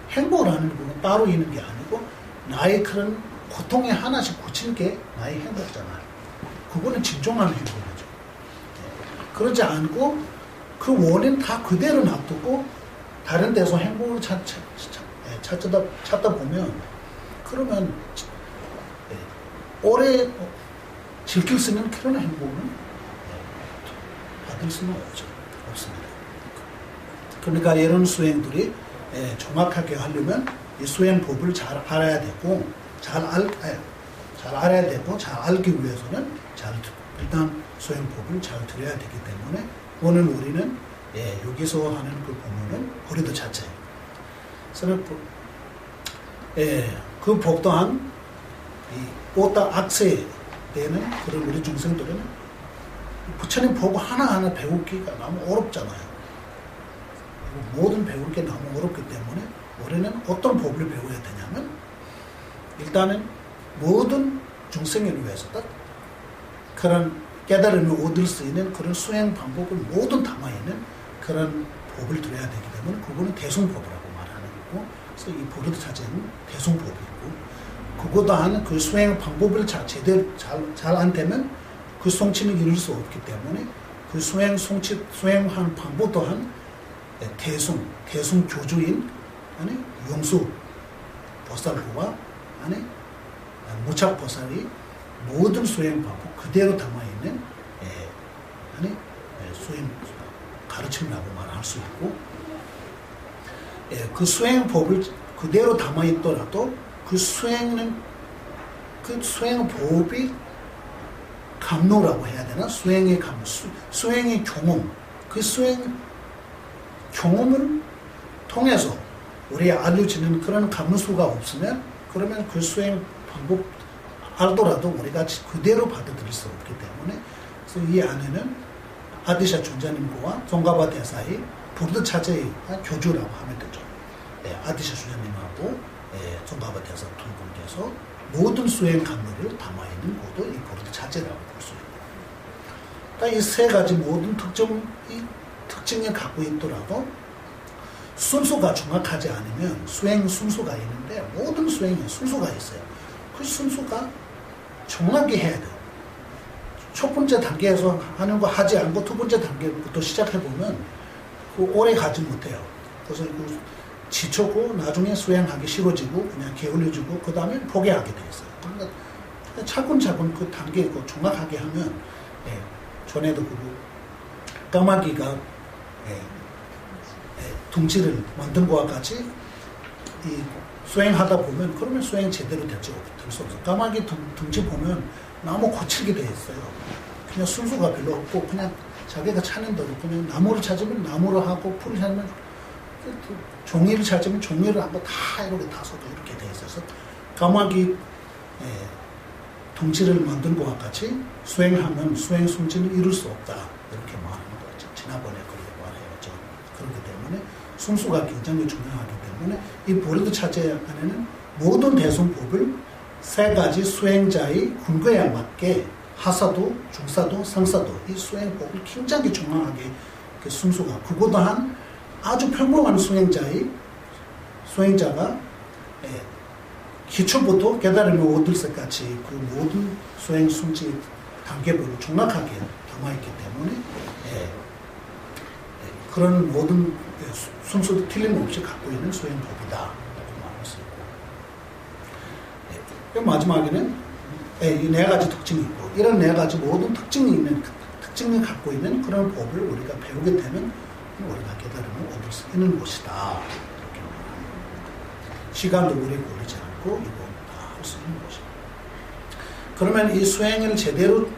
행복이라는 부분은 따로 있는 게 아니고 나의 그런 고통에 하나씩 고치는 게 나의 행복잖아요. 그거는 진정한 행복이죠. 그러지 않고 그 원인 다 그대로 놔두고 다른 데서 행복을 찾다 보면 그러면 오래 즐길 수 있는 그런 행복은 받을 수는 없습니다. 그러니까 이런 수행들이 정확하게 하려면 이 수행법을 잘 알아야 되고, 잘 알아야 되고, 잘 알기 위해서는 일단 수행법을 잘 들어야 되기 때문에, 오늘 우리는 여기서 하는 그 부분은 고려도 자체. 그래서 그 법 또한 이 오다 악세 되는 그런 우리 중생들은 부처님 법 하나하나 배우기가 너무 어렵잖아요. 모든 배울 게 너무 어렵기 때문에 우리는 어떤 법을 배워야 되냐면, 일단은 모든 중생을 위해서 그런 깨달음을 얻을 수 있는 그런 수행 방법을 모두 담아있는 그런 법을 들어야 되기 때문에 그거는 대승법이라고 말하는 거고, 그래서 이 보르드 자체는 대승법이고, 그거 또한 그 수행 방법을 제대로 잘 안 되면 그 성취는 이룰 수 없기 때문에 그 수행하는 방법 또한 대승 교주인 용수 보살과 무착 보살이 모든 수행 방법 그대로 담아있는 수행 가르침이라고 말할 수 있고, 그 수행법을 그대로 담아있더라도 그 수행법이 감로라고 해야 되나? 수행의 감로, 수행의 경험, 그 수행 경험을 통해서 우리에 알려지는 그런 감수가 없으면, 그러면 그 수행 방법 알더라도 우리가 그대로 받아들일 수 없기 때문에, 그래서 이 안에는 아디샤 존자님과 종가바 대사의 보르드 차제의 교주라고 하면 되죠. 아디샤 존자님하고 종가바 대사 두 분께서 모든 수행 감로를 담아있는 것도 이 보르드 차제라고 볼 수 있고, 그러니까 이 세 가지 모든 특징을 갖고 있더라도 순수가 정확하지 않으면, 수행 순수가 있는데 모든 수행에 순수가 있어요. 그 순수가 정확히 해야 돼요. 첫 번째 단계에서 하는 거 하지 않고 두 번째 단계부터 시작해보면 오래 가지 못해요. 그래서 지쳤고 나중에 수행하기 싫어지고 그냥 게을러지고 그 다음에 포기하게 돼 있어요. 그러니까 차근차근 그 단계 정확하게 하면, 전에도 까마귀가 둥지를 만든 것과 같이 이 수행하다 보면, 그러면 수행 제대로 될 수 없어. 까마귀 둥지 보면 너무 거칠게 돼 있어요. 그냥 순수가 별로 없고, 그냥 자기가 찾는 대로 그냥 나무를 찾으면 나무를 하고, 풀을 찾으면 종이를 찾으면 종이를 한번 다 이렇게 다서도 이렇게 돼 있어서, 까마귀 둥지를 만든 것과 같이 수행하면 수행 순진을 이룰 수 없다, 이렇게 말하는 거죠. 지난번에 그렇게 말해야죠. 그렇기 때문에 순수가 굉장히 중요하기 때문에 이 보르드 차제 안에는 모든 대승법을 세 가지 수행자의 근거에 맞게 하사도, 중사도, 상사도, 이 수행법을 굉장히 중요하게 그 순수가, 그거 또한 아주 평범한 수행자가 기초부터 깨달음을 얻을 때까지 그 모든 수행 순지 단계별로 정확하게 담아있기 때문에 그런 모든 순서도 틀림없이 갖고 있는 수행법이다 라고 말할 수 있고, 마지막에는 이 네 가지 특징이 있고, 이런 네 가지 모든 특징을 갖고 있는 그런 법을 우리가 배우게 되면 우리가 깨달음을 얻을 수 있는 것이다, 이렇게 말합니다. 시간도 오래 걸리지 않고 이거 다 할 수 있는 것이다. 그러면 이 수행을 제대로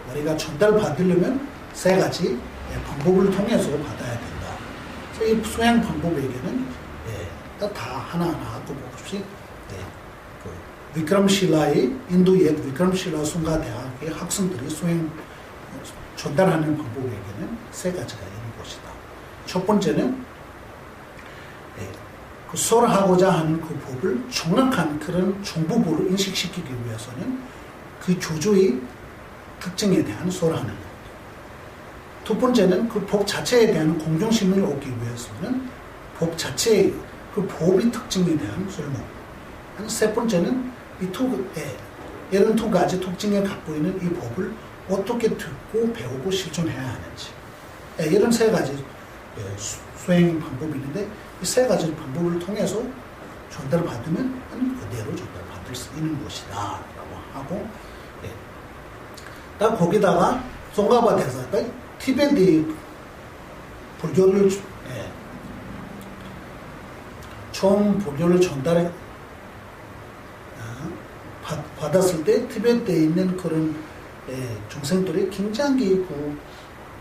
우리가 전달받으려면 세 가지 방법을 통해서 받아야 된다. 그래서 이 수행 방법에게는 다 하나하나 하고 없이 위크람실라의 인도 옛 위크람실라 숭가대학의 학생들이 수행 전달하는 방법에게는 세 가지가 있는 것이다. 첫 번째는 그 설하고자 하는 그 법을 정확한 그런 정보부를 인식시키기 위해서는 그 교주의 특징에 대한 설하는 것. 두 번째는 그 법 자체에 대한 공정심을 얻기 위해서는 법 자체의 그 법의 특징에 대한 설명. 세 번째는 이런 두 가지 특징을 갖고 있는 이 법을 어떻게 듣고 배우고 실천해야 하는지. 이런 세 가지 수행 방법이 있는데, 이 세 가지 방법을 통해서 전달받으면 그대로 전달받을 수 있는 것이다 라고 하고, 딱 거기다가 송가바 대사가 티베트 불교를 처음 불교를 받았을 때 티베트에 있는 그런 중생들이 굉장히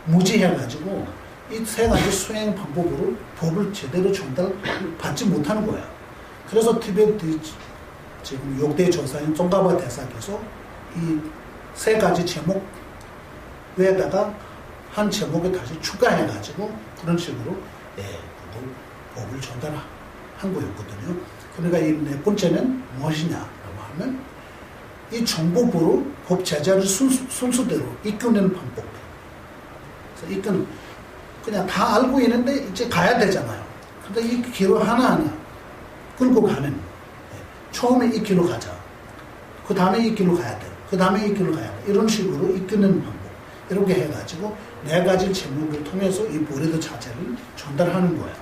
무지해가지고 이 세 가지 수행 방법으로 법을 제대로 전달받지 못하는 거야. 그래서 티베트 지금 6대 조사인宗喀巴 대사께서 이 세 가지 제목 외에다가 한 제목에 다시 추가해가지고 그런 식으로 법을 전달한 거였거든요. 그러니까 이 네 번째는 무엇이냐라고 하면 이 정법으로 법 제자를 순수대로 이끄는 방법. 그래서 이끄는 그냥 다 알고 있는데 이제 가야 되잖아요. 근데 이 길을 하나하나 끌고 가는 처음에 이 길로 가자. 그 다음에 이 길로 가야 돼. 그 다음에 이 길로 가야 돼. 이런 식으로 이끄는 방법. 이렇게 해가지고 네 가지 제목을 통해서 이 보리도 자체를 전달하는 거예요.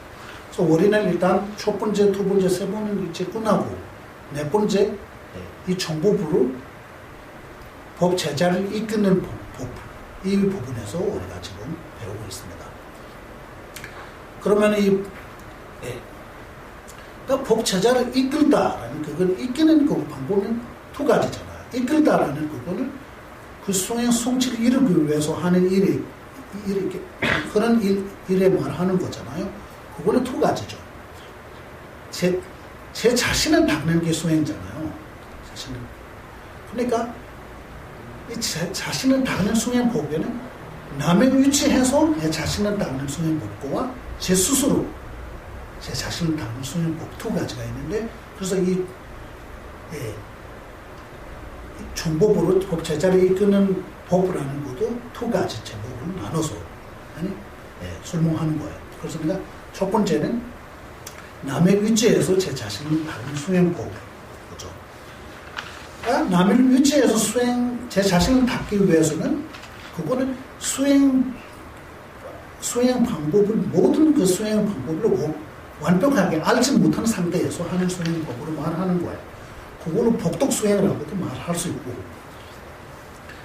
그래서 우리는 일단 첫 번째, 두 번째, 세 번은 이제 끝나고 네 번째 이 정법으로 법 제자를 이끄는 법. 이 부분에서 우리가 지금 배우고 있습니다. 그러면 그러니까 법 제자를 이끌다라는 그걸 이끄는 그 방법은 두 가지잖아요. 이끌다라는 그거는 그 수행 성취를 이루기 위해서 하는 그런 일에 말하는 거잖아요. 그거는 두 가지죠. 제 자신을 닦는 게 수행잖아요. 자신을. 그러니까 이 자신을 닦는 수행 법에는 남의 위치해서 내 자신을 닦는 수행 법과 제 스스로 제 자신을 닦는 수행 법 두 가지가 있는데 그래서 이 정법으로 법 제자를 이끄는 법이라는 것도 두 가지 제목을 나눠서 설명하는 거예요. 그래서 내가 첫 번째는 남의 위치에서 제 자신을 닦는 수행법. 그죠? 남의 위치에서 제 자신을 닦기 위해서는 그거는 수행 방법을, 모든 그 수행 방법을 완벽하게 알지 못하는 상태에서 하는 수행법으로 말하는 거예요. 그걸로 복덕 수행이라고도 말할 수 있고.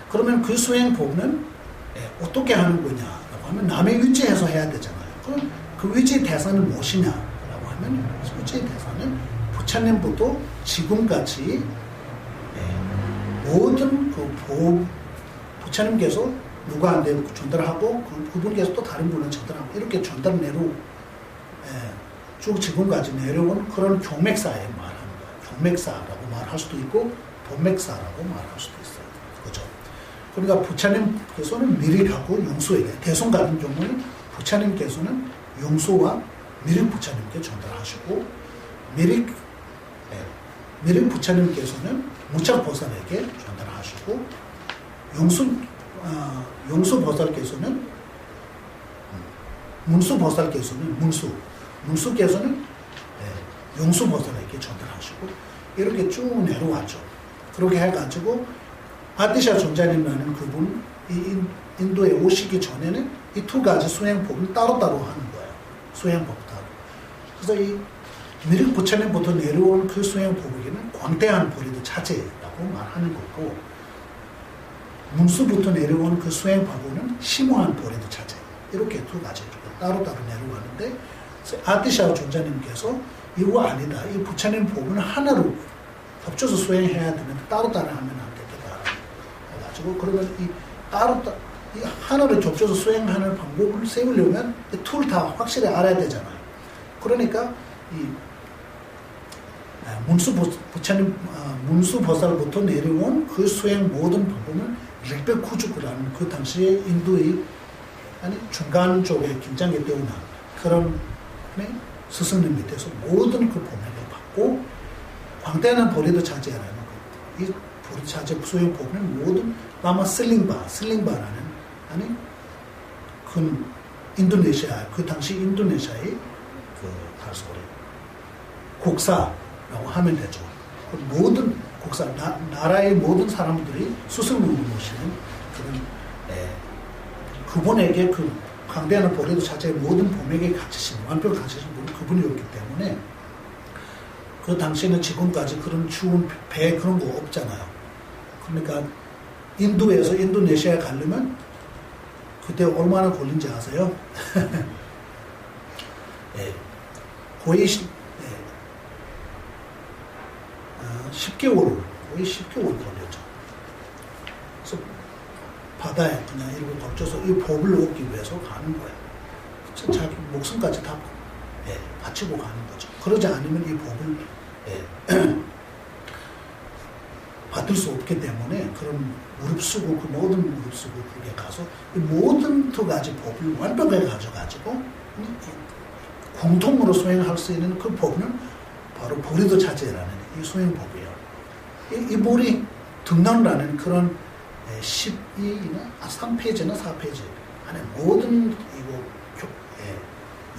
그러면 그 수행법은 어떻게 하는 거냐라고 하면 남의 위치에서 해야 되잖아요. 그럼 그 위치의 대사는 무엇이냐라고 하면 위치의 대사는 부처님부터 지금까지 모든 부처님께서 누구한테 전달하고 그분께서 또 다른 분을 전달하고 이렇게 전달 쭉 지금까지 내려온 그런 경맥사에 말하는 거예요. 경맥사라고 말할 수도 있고 법맥사라고 말할 수도 있어요. 그죠? 그러니까 부처님께서는 미륵하고 용수에게 대성 같은 경우는 부처님께서는 용수와 미륵 부처님께 전달하시고 미륵 부처님께서는 무착보살에게 전달하시고 용수보살께서는 문수보살께서는 문수께서는 용수보살에게 전달하시고 이렇게 쭉 내려왔죠. 그렇게 해가지고 아티샤 존자님이라는 그분 인도에 오시기 전에는 이 두 가지 수행법은 따로따로 하는 거예요. 수행법 따로. 그래서 이 미륵 부처님부터 내려온 그 수행법에게는 광대한 보리도 차제라고 말하는 거고 문수부터 내려온 그 수행법은 심오한 보리도 차제. 이렇게 두 가지 따로따로 내려가는데 아티샤 존자님께서 이거 아니다. 이 부처님 법은 하나로 합쳐서 수행해야 되는데 따로따로 하면 안 되겠다. 해가지고 그러면 이 하나를 겹쳐서 수행하는 방법을 세우려면 툴 다 확실히 알아야 되잖아요. 그러니까 이 문수보살부터 내려온 그 수행 모든 방법은 릭베쿠주크라는 그 당시에 인도의 중간 쪽에 긴장이 되어난 그런 스승님 밑에서 모든 그 법맥을 받고 광대한 보리도 차지하라는 이 보리 차지 수행 법은 모든 라마 슬링바라는 그 인도네시아 그 당시 인도네시아의 그 국사라고 하면 되죠. 그 모든 국사 나라의 모든 사람들이 스승님을 모시는 그런 그분에게 그 광대하는 보리도 자체의 모든 법맥에 갇히신 완벽 갇히신 분이 그분이었기 때문에 그 당시에는 지금까지 그런 추운 배 그런 거 없잖아요. 그러니까 인도에서 인도네시아에 가려면 그때 얼마나 걸린지 아세요? 거의 10개월, 거의 10개월 걸렸죠. 그래서 바다에 그냥 이렇게 걸쳐서 이 법을 얻기 위해서 가는 거예요. 자기 목숨까지 다 바치고 가는 거죠. 그러지 않으면 이 법을 받을 수 없기 때문에 그런 무릅쓰고 그 모든 무릅쓰고 그게 가서 이 모든 두 가지 법을 완벽하게 가져가지고 공통으로 수행할 수 있는 그 법은 바로 보리도 차지라는 이 수행법이에요. 이 보리 등론라는 그런 12나 3페이지나 4페이지 안에 모든 이거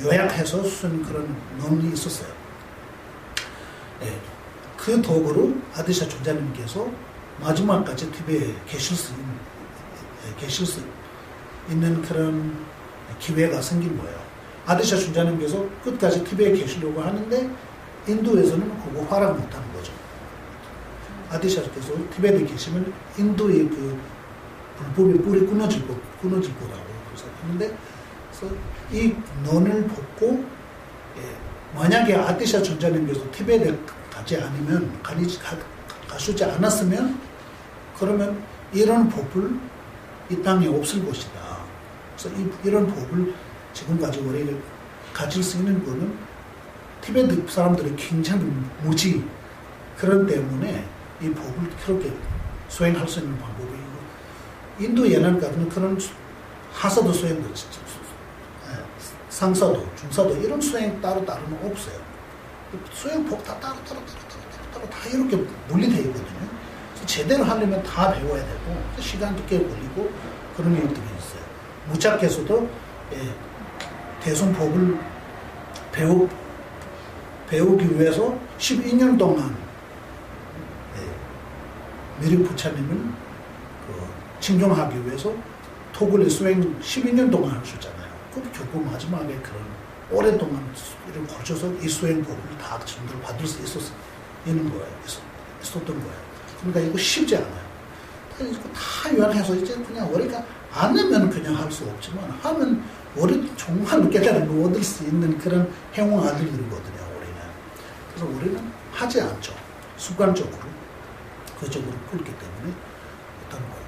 요약해서 쓴 그런 논이 있었어요. 그 도구로 아디샤 존자님께서 마지막까지 티베에 계실 수 있는 그런 기회가 생긴 거예요. 아디샤 존자님께서 끝까지 티베에 계시려고 하는데 인도에서는 그거 허락 못하는 거죠. 아디샤께서 티베에 계시면 인도의 그 불법의 뿔이 끊어질 거라고 그래서 하는데, 그래서 이 논을 벗고 만약에 아디샤 존자님께서 티베에 가지 않으면 가시지 않았으면 그러면 이런 법을 이 땅에 없을 것이다. 그래서 이런 법을 지금까지 우리가 가질 수 있는 거는 티베트 사람들이 굉장히 무지 그런 때문에 이 법을 그렇게 수행할 수 있는 방법이고, 인도 예난 같은 그런 하사도 수행도 상사도 중사도 이런 수행 따로는 없어요. 수행법 다 따로 다 이렇게 분리되어 있거든요. 그래서 제대로 하려면 다 배워야 되고 시간도 꽤 걸리고 그런 일들이 있어요. 무작께서도 대승법을 배우기 위해서 12년 동안 미륵 부처님을 칭송하기 위해서 토굴의 수행 12년 동안 하셨잖아요. 그 결국 마지막에 그런 오랫동안 이를 거쳐서 이 수행법을 다 전부 받을 수 있었던 거예요. 그러니까 이거 쉽지 않아요. 다 요약해서 이제 그냥 우리가 안 하면 그냥 할 수 없지만 하면 우리 정말 깨달음을 얻을 수 있는 그런 행운 아들들이거든요. 우리는. 그래서 우리는 하지 않죠. 습관적으로 그쪽으로 끌기 때문에 어떤 거예요.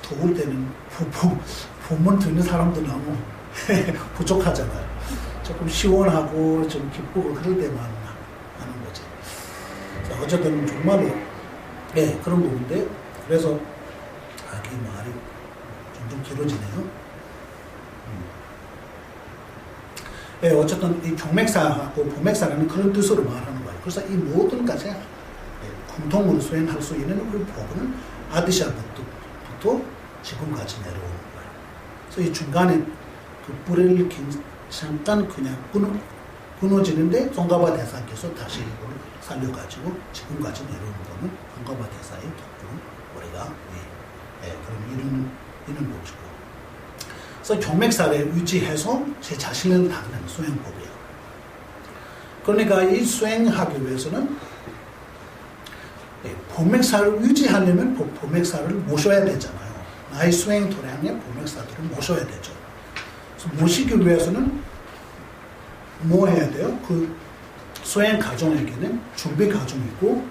더울 때는 본문 듣는 사람도 너무 부족하잖아요. 조금 시원하고 좀 기쁘고 그럴 때만 하는 거지. 자, 어쨌든 정말로 그런 부분인데, 그래서 이 말이 좀 길어지네요. 어쨌든 이 경맥사하고 보맥사라는 그런 뜻으로 말하는 거예요. 그래서 이 모든 것에 공통으로 수행할 수 있는 그 법은 아디샤부터 지금까지 내려오는 거예요. 그래서 이 중간에 그 뿔을 잠깐 그냥 끊어지는데 송가바 대사께서 다시 이걸 살려가지고 지금까지 내려오는 거는 송가바 대사의 덕분 우리가 그런 이런 것이고. 그래서 경맥사를 유지해서 제 자신을 닦는 수행법이에요. 그러니까 이 수행하기 위해서는 보맥사를 유지하려면 보맥사를 모셔야 되잖아요. 나의 수행 도량에 보맥사들을 모셔야 되죠. 그래서 모시기 위해서는 뭐 해야 돼요? 그 수행 과정에게는 준비 과정이 있고,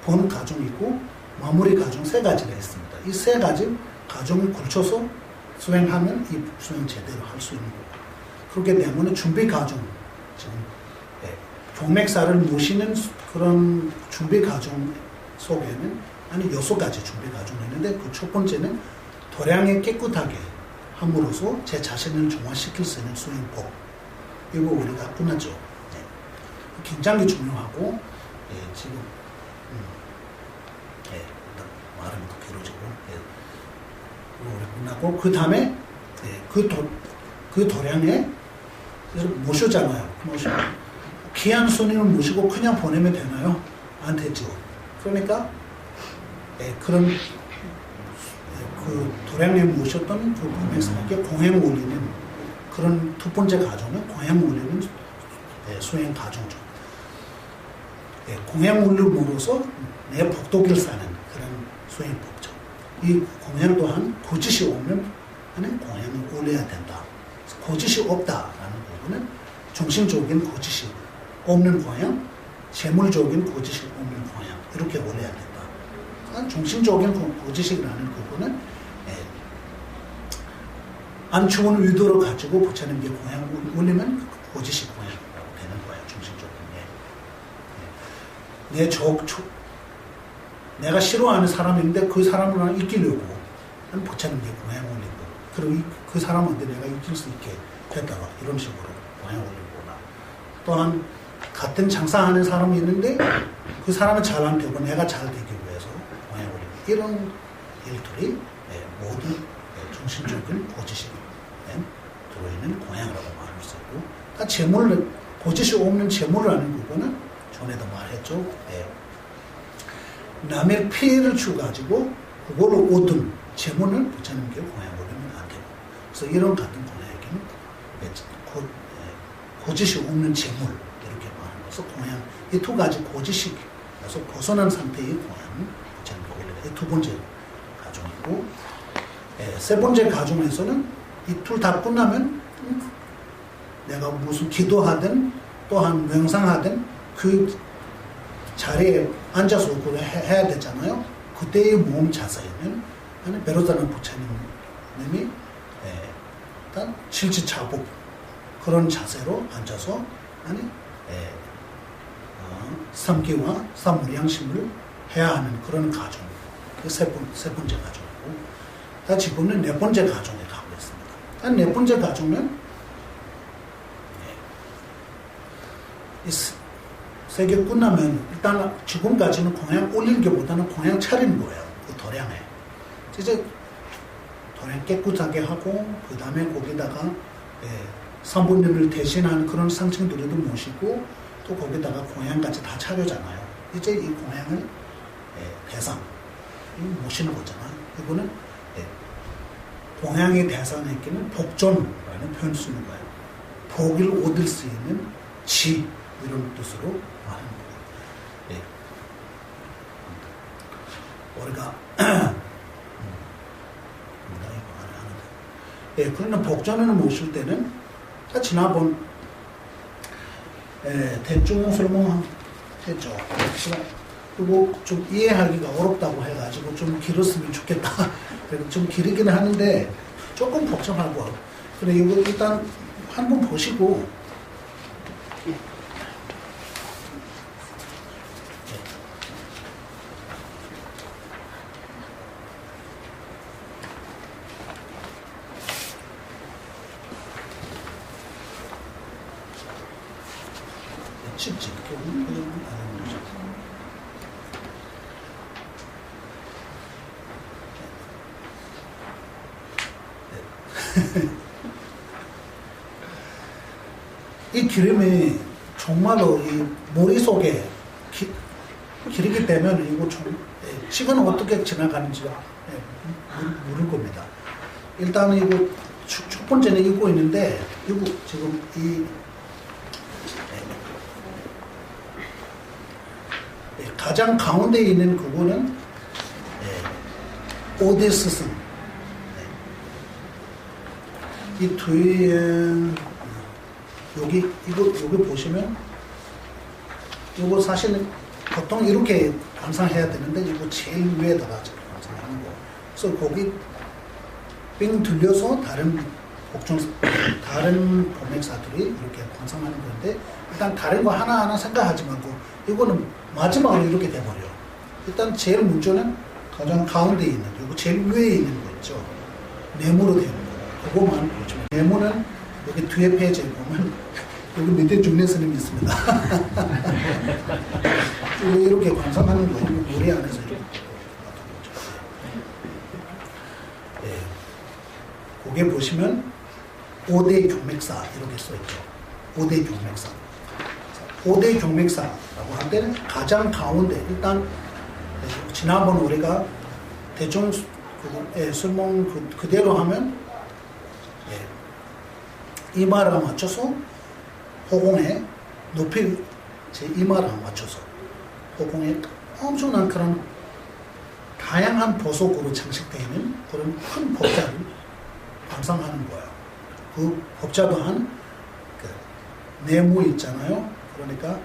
본 과정이 있고, 마무리 과정 세 가지가 있습니다. 이 세 가지 과정을 거쳐서 수행하면 이 수행 제대로 할 수 있는 거고. 그렇기 때문에 준비 과정, 지금 경맥사를 모시는 그런 준비 과정 속에는 6가지 준비 과정이 있는데, 그 첫 번째는 도량에 깨끗하게 함으로써 제 자신을 정화시킬 수 있는 수행법. 이거 우리가 끝났죠. 굉장히 중요하고, 지금 말은 더 길어지고, 우리 끝나고, 그 다음에 그 도량에 모시잖아요. 귀한 손님을 모시고 그냥 보내면 되나요? 안 되죠. 그러니까 그런 그 도량에 모셨던 그 보맥사에게 공행 올리는 그런 두 번째 과정은 공행 올리는 수행 과정이죠. 공행 올림으로써 내 복덕을 쌓는 그런 수행법이죠. 이 공행 또한 거짓이 오면 공행을 올려야 된다. 거짓이 없다라는 부분은 정신적인 거짓이 없는 공행, 재물적인 고지식 없는 공양 이렇게 올려야 된다. 중심적인 고지식이라는 그거는 안 좋은 의도를 가지고 부처님께 공양을 올리면 고지식 공양이라고 되는 거예요. 중심적인 내가 싫어하는 사람인데 그 사람을 이기려고 부처님께 공양을 올리고 그리고 그 사람한테 내가 이길 수 있게 됐다가 이런 식으로 공양을 올리거나 또한 같은 장사하는 사람이 있는데 그 사람은 잘 안 되고 내가 잘 되기 위해서 공양을 올리고 이런 일들이 모두 중심적인 고지식에 들어있는 공양이라고 말할 수 있고 그러니까 재물을 고지식 없는 재물이라는 부분은 전에도 말했죠. 남의 피해를 주가지고 그걸로 얻은 재물을 부처님께 공양 올리면 안 되고 그래서 이런 같은 공양에게는 고지식 없는 재물 이렇게 말하는 것을 공양 이 두 가지 고지식에서 벗어난 상태의 공양을 부처님께 올리는 이 두 번째 가정이고 세 번째 가정에서는 이 둘 다 끝나면 내가 무슨 기도하든 또한 명상하든 그 자리에 앉아서 그걸 해야 되잖아요. 그때의 몸 자세에는 베로다나 부처님이 일단 실지차복 그런 자세로 앉아서 삼기와 삼무량심을 해야 하는 그런 가정. 그 세 번째 가정이고 다 지금은 네 번째 가정에 가고 있습니다. 네 번째 가정은 세계 끝나면 일단 지금까지는 공양 올린 게보다는 공양 차리는 거예요. 그 도량에. 이제 도량 깨끗하게 하고 그 다음에 거기다가 산부님을 대신하는 그런 상층들도 모시고 또 거기다가 공양까지 다 차려잖아요. 이제 이 공양을 대상 모시는 거잖아요. 이거는 공양의 대상에게는 복전이라는 표현을 쓰는 거예요. 복을 얻을 수 있는 지 이런 뜻으로 말하는 거예요. 우리가 그러나 복전을 모실 때는 지난번 대충 설명했죠. 그리고 좀 이해하기가 어렵다고 해가지고 좀 길었으면 좋겠다. 그래서 좀 길이긴 하는데 조금 복잡하고 그래 이거 일단 한번 보시고 쉽지. 이 기름이 정말로 이 머릿속에 기르기 때문에 이거 시간은 어떻게 지나가는지 모를 겁니다. 일단은 이거 첫 번째는 읽고 있는데 이거 지금 가장 가운데 있는 그거는 오데스 스승. 이 뒤에 여기 보시면 이거 사실은 보통 이렇게 감상해야 되는데 이거 제일 위에다가 감상하는 거. 그래서 거기 삥 들려서 다른 법맥사들이 이렇게 감상하는 건데 일단 다른 거 하나하나 생각하지 말고 이거는 마지막으로 이렇게 돼버려. 일단 제일 문제는 가장 가운데 있는 이거 제일 위에 있는 거 있죠. 네모로 되는 거. 그거만 보죠. 네모는 여기 뒤에 페이지에 보면 여기 밑에 중례 스님이 있습니다. 이렇게 관상하는 거 우리 안에서 이렇게 거기에 보시면 5대 경맥사 이렇게 써있죠. 5대 경맥사. 5대 경맥사라고 할 때는 가장 가운데 일단 지난번 우리가 대충 설명 그대로 하면 이마를 맞춰서 호공에 높이 제 이마를 맞춰서 호공에 엄청난 그런 다양한 보석으로 장식되어 있는 그런 큰 법자를 감상하는 거예요. 그 법자 또한 그 네모 있잖아요. 그러니까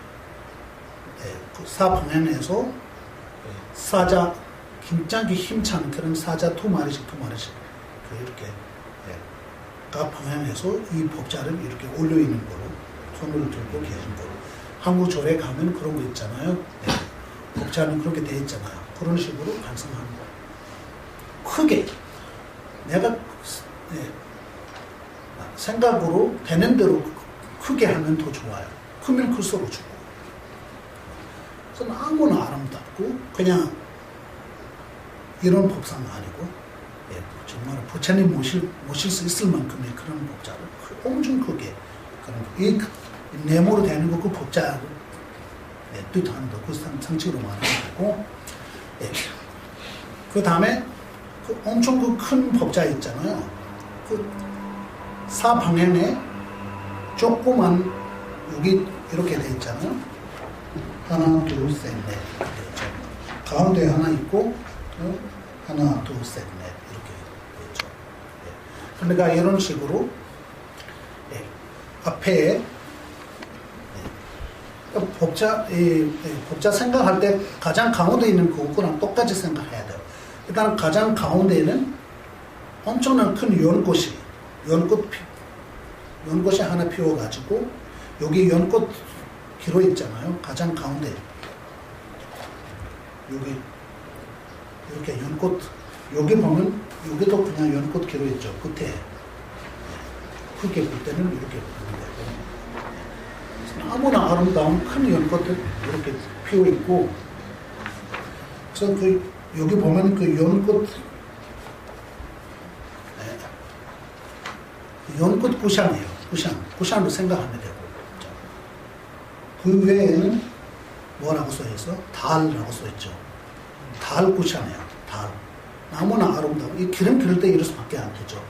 그 사방향에서 사자 굉장히 힘찬 그런 사자 두 마리씩 이렇게 각 방향에서 이 법자를 이렇게 올려 있는 거로 손을 들고 계신 거로 한국 절에 가면 그런 거 있잖아요. 법자는 그렇게 돼 있잖아요. 그런 식으로 반성하는 거예요. 크게 내가 생각으로 되는 대로 크게 하면 더 좋아요. 크면 클수록 좋고. 그래서 아무나 아름답고 그냥 이런 법사는 아니고 정말 부처님 모실 수 있을 만큼의 그런 법자를 엄청 크게 이 네모로 되는 거 그 법자를 뜻하는 거 그 상식으로 말하는 거고 그 다음에 그 엄청 그 큰 법자 있잖아요. 그 사방향에 조그만 여기 이렇게 돼 있잖아요. 하나, 둘, 셋, 넷 이렇게 돼 있죠. 가운데 하나 있고 하나, 둘, 셋, 넷 이렇게 돼 있죠. 그러니까 이런 식으로 앞에 법자 생각할 때 가장 가운데 있는 그거랑 똑같이 생각해야 돼요. 일단 가장 가운데에는 엄청난 큰 연꽃이 하나 피워가지고 여기 연꽃 기로 있잖아요. 가장 가운데 여기 이렇게 연꽃 여기 보면 여기도 그냥 연꽃 기로 있죠. 끝에 크게 볼 때는 이렇게 보면 되고 아무나 아름다운 큰 연꽃들 이렇게 피어 있고 그래서 그 여기 보면 그 연꽃 구샹이에요. 구샹으로 생각하면 되고 그 외에는 뭐라고 써있어? 달이라고 써있죠. 달 구샹이에요. 달. 너무나 아름다운 이 기름 기를 때 이럴 수밖에 안 되죠.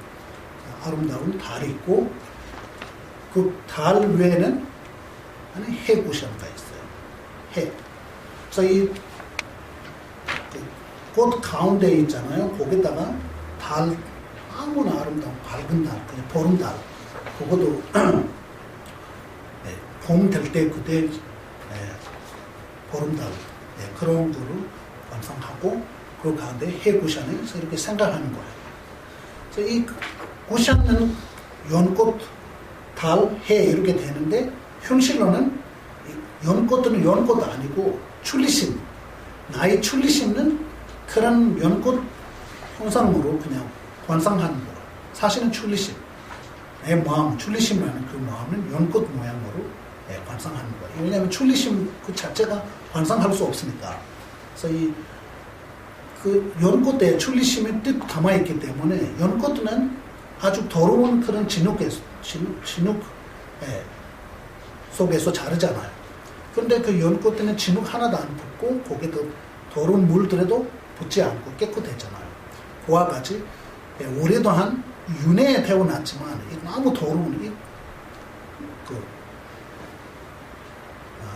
아름다운 달이 있고 그 달 외에는 해 구샹가 있어요. 해. 그래서 이 꽃 가운데 있잖아요. 거기다가 달 아무나 아름다운 밝은 달, 그냥 보름달. 그것도 봄 될 때 그때 보름달 그런 거를 완성하고 그 가운데 해 구샹에서 이렇게 생각하는 거예요. 그래서 이 구샹은 연꽃, 달, 해 이렇게 되는데 현실로는 연꽃은 연꽃 아니고 출리심, 나의 출리심은 그런 연꽃 형상으로 그냥 완성하는 거예요. 사실은 출리심, 내 마음, 출리심이라는 그 마음은 연꽃 모양으로 완성하는 거예요. 왜냐하면 출리심 그 자체가 완성할 수 없으니까. 그래서 그 연꽃에 출리심의 뜻 담아있기 때문에 연꽃은 아주 더러운 그런 진흙 속에서 자르잖아요. 그런데 그 연꽃에는 진흙 하나도 안 붙고 거기도 더러운 물들에도 붙지 않고 깨끗했잖아요. 그와 같이 오래도한 윤회에 태어났지만 너무 더러운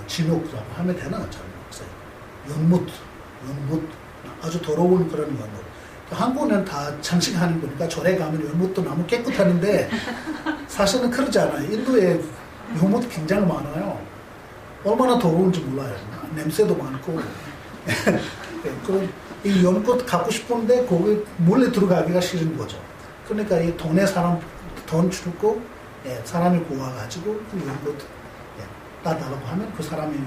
진흙이라고 하면 되나? 잘 모르겠어요. 연못 아주 더러운 그런 연못. 한국은 다 장식하는 거니까 절에 가면 연못도 너무 깨끗하는데 사실은 그러지 않아요. 인도에 연못 굉장히 많아요. 얼마나 더러운지 몰라요. 냄새도 많고. 이 연꽃 갖고 싶은데 거기 몰래 들어가기가 싫은 거죠. 그러니까 이 동네 사람 돈 주고 사람이 구워가지고 그 연꽃 따달라고 하면 그 사람이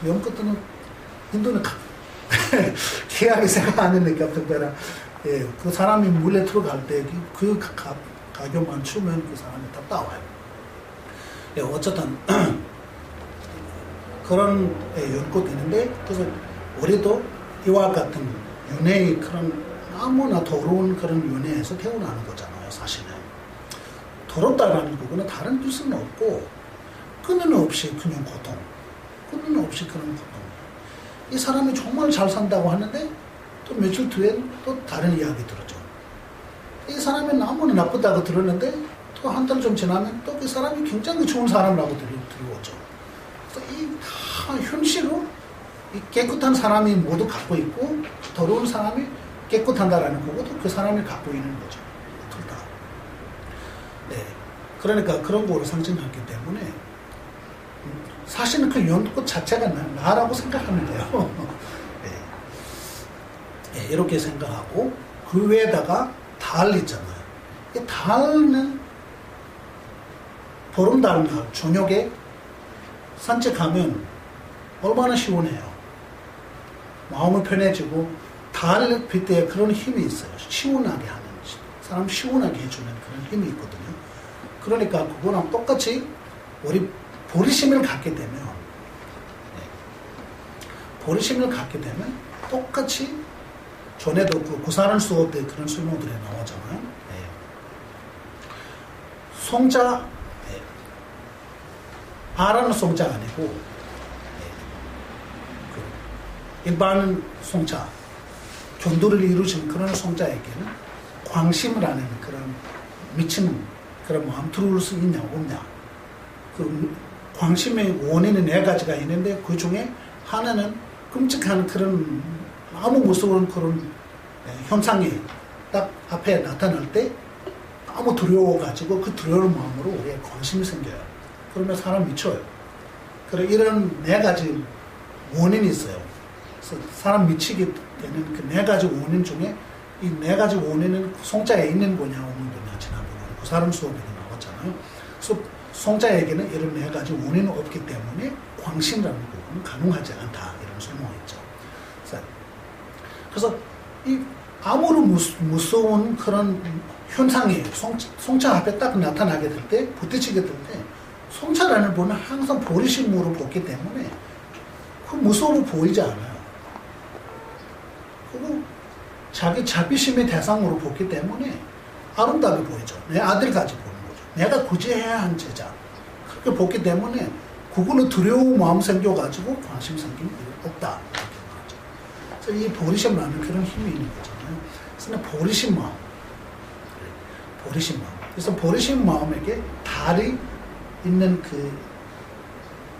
연꽃은 인도는 귀하게 생각하니까 특별한 그 사람이 몰래 들어갈 때 그 가격만 주면 그 사람이 다 따와요. 어쨌든 그런 연꽃이 있는데 그래서 우리도 이와 같은 윤회의 그런 너무나 더러운 그런 윤회에서 태어나는 거잖아요. 사실은 더럽다라는 부분은 다른 뜻은 없고 끊임 없이 그냥 고통, 끊임 없이 그런 고통. 이 사람이 정말 잘 산다고 하는데 또 며칠 뒤에 또 다른 이야기 들었죠. 이 사람이 너무나 나쁘다고 들었는데 또 한 달 좀 지나면 또 그 사람이 굉장히 좋은 사람이라고 들어오죠. 그래서 이 다 현실로 이 깨끗한 사람이 모두 갖고 있고 더러운 사람이 깨끗한다라는 거고도 그 사람이 갖고 있는 거죠. 둘 다. 그러니까 그런 거를 상징하기 때문에 사실은 그 연꽃 자체가 나라고 생각하면 돼요. 예. 예, 이렇게 생각하고 그 외에다가 달 있잖아요. 이 달은 보름달 날 저녁에 산책하면 얼마나 시원해요. 마음은 편해지고 달 빛에 그런 힘이 있어요. 시원하게 하는, 사람 시원하게 해주는 그런 힘이 있거든요. 그러니까 그거랑 똑같이 우리 보리심을 갖게 되면, 보리심을 갖게 되면 똑같이 전에도 그 구사는 수업 때 그런 설명들이 나오잖아요. 송자, 아라는 송자 아니고 그 일반 송자, 견도를 이루신 그런 송자에게는 광심이라는 그런 미치는 그런 마음 들어올 수 있냐 없냐. 그 광심의 원인은 4가지가 있는데 그 중에 하나는 끔찍한 그런 아무 무서운 그런 현상이 딱 앞에 나타날 때 너무 두려워가지고 그 두려운 마음으로 우리의 관심이 생겨요. 그러면 사람 미쳐요. 그래 이런 4가지 원인이 있어요. 그래서 사람 미치게 되는 그 4가지 원인 중에 이 4가지 원인은 송자에 있는 거냐 없는 거냐 지난번에 그 사람 수업에도 나왔잖아요. 그래서 송자에게는 이런 4가지 원인은 없기 때문에 광심이라는 부분은 가능하지 않다 이런 설명했죠. 그래서 이 아무런 무서운 그런 현상이 송차 앞에 딱 나타나게 될 때, 부딪히게 될 때, 송차라는 분은 항상 보리심으로 보기 때문에 그 무서워 보이지 않아요. 그리고 자기 자비심의 대상으로 보기 때문에 아름답게 보이죠. 내 아들까지 보는 거죠. 내가 구제해야 한 제자. 그렇게 보기 때문에 그거는 두려운 마음 생겨가지고 관심 생기는 일이 없다. 이렇게 말하죠. 그래서 이 보리심이라는 그런 힘이 있는 거잖아요. 그래서 보리심 마음. 보리심 마음. 그래서 보리심 마음에게 달이 있는 그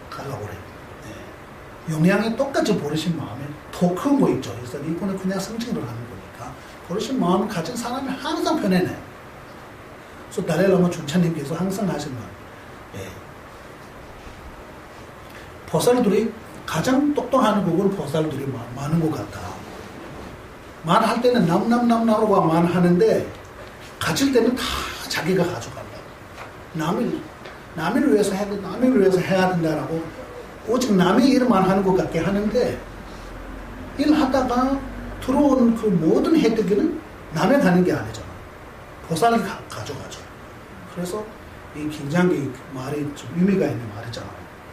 갈라오래. 네. 영향이 똑같이 보리심 마음에 더 큰 거 있죠. 그래서 이거는 그냥 상징으로 하는 거니까 보리심 마음을 가진 사람이 항상 편해내. 그래서 달라라마 준차님께서 항상 하신 말. 예. 보살들이 가장 똑똑한 부분 보살들이 많은 것 같다. 말할 때는 남하고 말하는데 가질 때는 다 자기가 가져간다. 남을 위해서 해야 된다라고 오직 남의 일만 하는 것 같게 하는데 일하다가 들어온 그 모든 혜택은 남에 가는 게 아니잖아. 보살이 가져가죠. 그래서 이 굉장히 말이 좀 의미가 있는 말이잖아.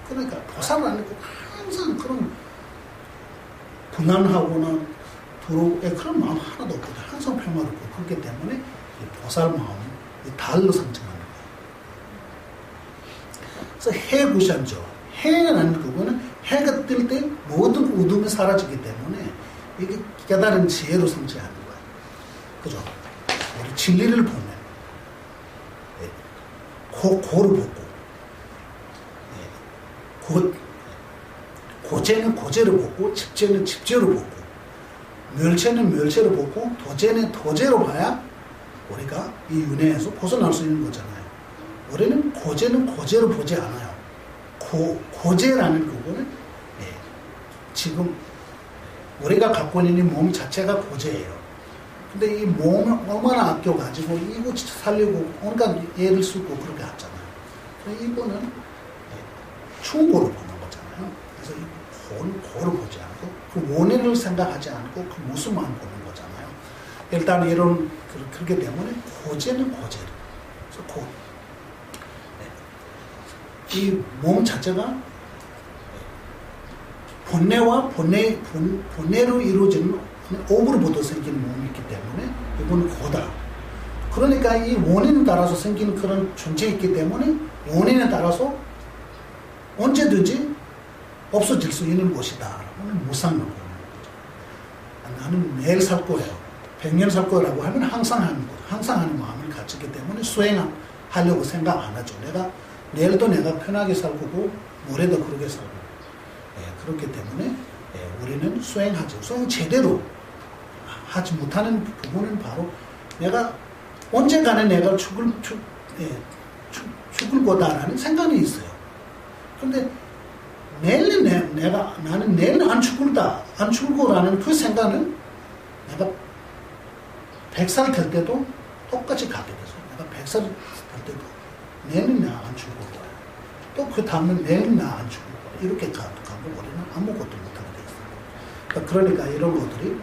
그러니까 보살은 아니고 항상 그런 불안하거나 그런 마음 하나도 없거든. 항상 평화롭고 그렇기 때문에 이 보살 마음은 달로 상징하는 거예요. 그래서 해구산죠. 해라는 그거는 해가 뜰 때 모든 어둠이 사라지기 때문에 이게 깨달은 지혜로 상징하는 거예요. 그죠? 우리 진리를 보면 고를 보고 고제는 고제로 보고 집제는 집제로 보고 멸체는 멸체로 보고 도제는 도제로 봐야 우리가 이 윤회에서 벗어날 수 있는 거잖아요. 우리는 고제는 고제로 보지 않아요. 고제라는 그거는 지금 우리가 갖고 있는 몸 자체가 고제예요. 근데 이 몸을 얼마나 아껴가지고 이거 살리고 온갖 애를 쓰고 그렇게 하잖아요. 그래서 이거는 충고로 보는 거잖아요. 그래서 고를 보지 않고 그 원인을 생각하지 않고 그 모습만 보는 거잖아요. 일단 이런 그렇기 때문에 고제는 고제로. 그래서 이 몸 자체가 본내와 본내로 이루어지는 오브로부터 생기는 몸이 있기 때문에 이거는 고다. 그러니까 이 원인에 따라서 생기는 그런 존재가 있기 때문에 원인에 따라서 언제든지 없어질 수 있는 곳이다. 무상을 보는 거죠. 나는 매일 살 거예요. 100년 살 거라고 하면 항상 하는 거, 항상 하는 마음을 가졌기 때문에 수행하려고 생각 안 하죠. 내일도 내가 편하게 살 거고, 모레도 그렇게 살고. 그렇기 때문에 우리는 수행하죠. 수행 제대로 하지 못하는 부분은 바로 내가 언젠가는 내가 죽을 거다라는 생각이 있어요. 그런데 나는 내일은 안 죽을거라는 그 생각은 내가 100살 될 때도 똑같이 가게 되죠. 내가 100살 될 때도 내일은 나 안 죽을 거야. 또 그 다음은 내일은 나 안 죽을 거야. 이렇게 가고 우리는 아무것도 못하게 돼 있어요. 그러니까 이런 것들이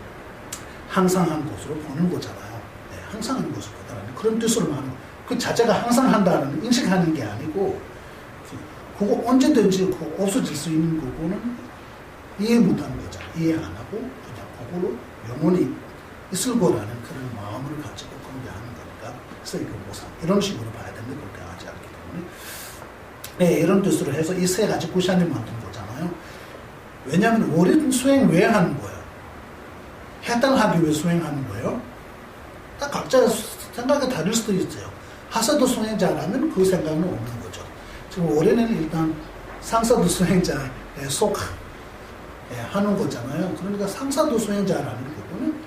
항상 한 것으로 보는 거잖아요. 네, 항상 한 것으로 보다라는 그런 뜻으로 하는 거. 그 자체가 항상 한다는 인식하는 게 아니고 그거 언제든지 그거 없어질 수 있는 거고는 이해 못하는 거잖아. 이해 안 하고 그냥 그걸로 영원히 있을 거라는 그런 마음을 가지고 그렇게 하는 거니까 그래서 이거 모상 이런 식으로 봐야 되는데 그렇게 하지 않기 때문에 네, 이런 뜻으로 해서 이 세 가지 구샤를 만든 거잖아요. 왜냐하면 우리는 수행 왜 하는 거예요? 해당하기 위해 수행하는 거예요. 딱 각자 생각이 다를 수도 있어요. 하사도 수행자라면 그 생각은 없는 거죠. 지금 올해는 일단 상사도 수행자에 속하는 거잖아요. 그러니까 상사도 수행자라는 부분은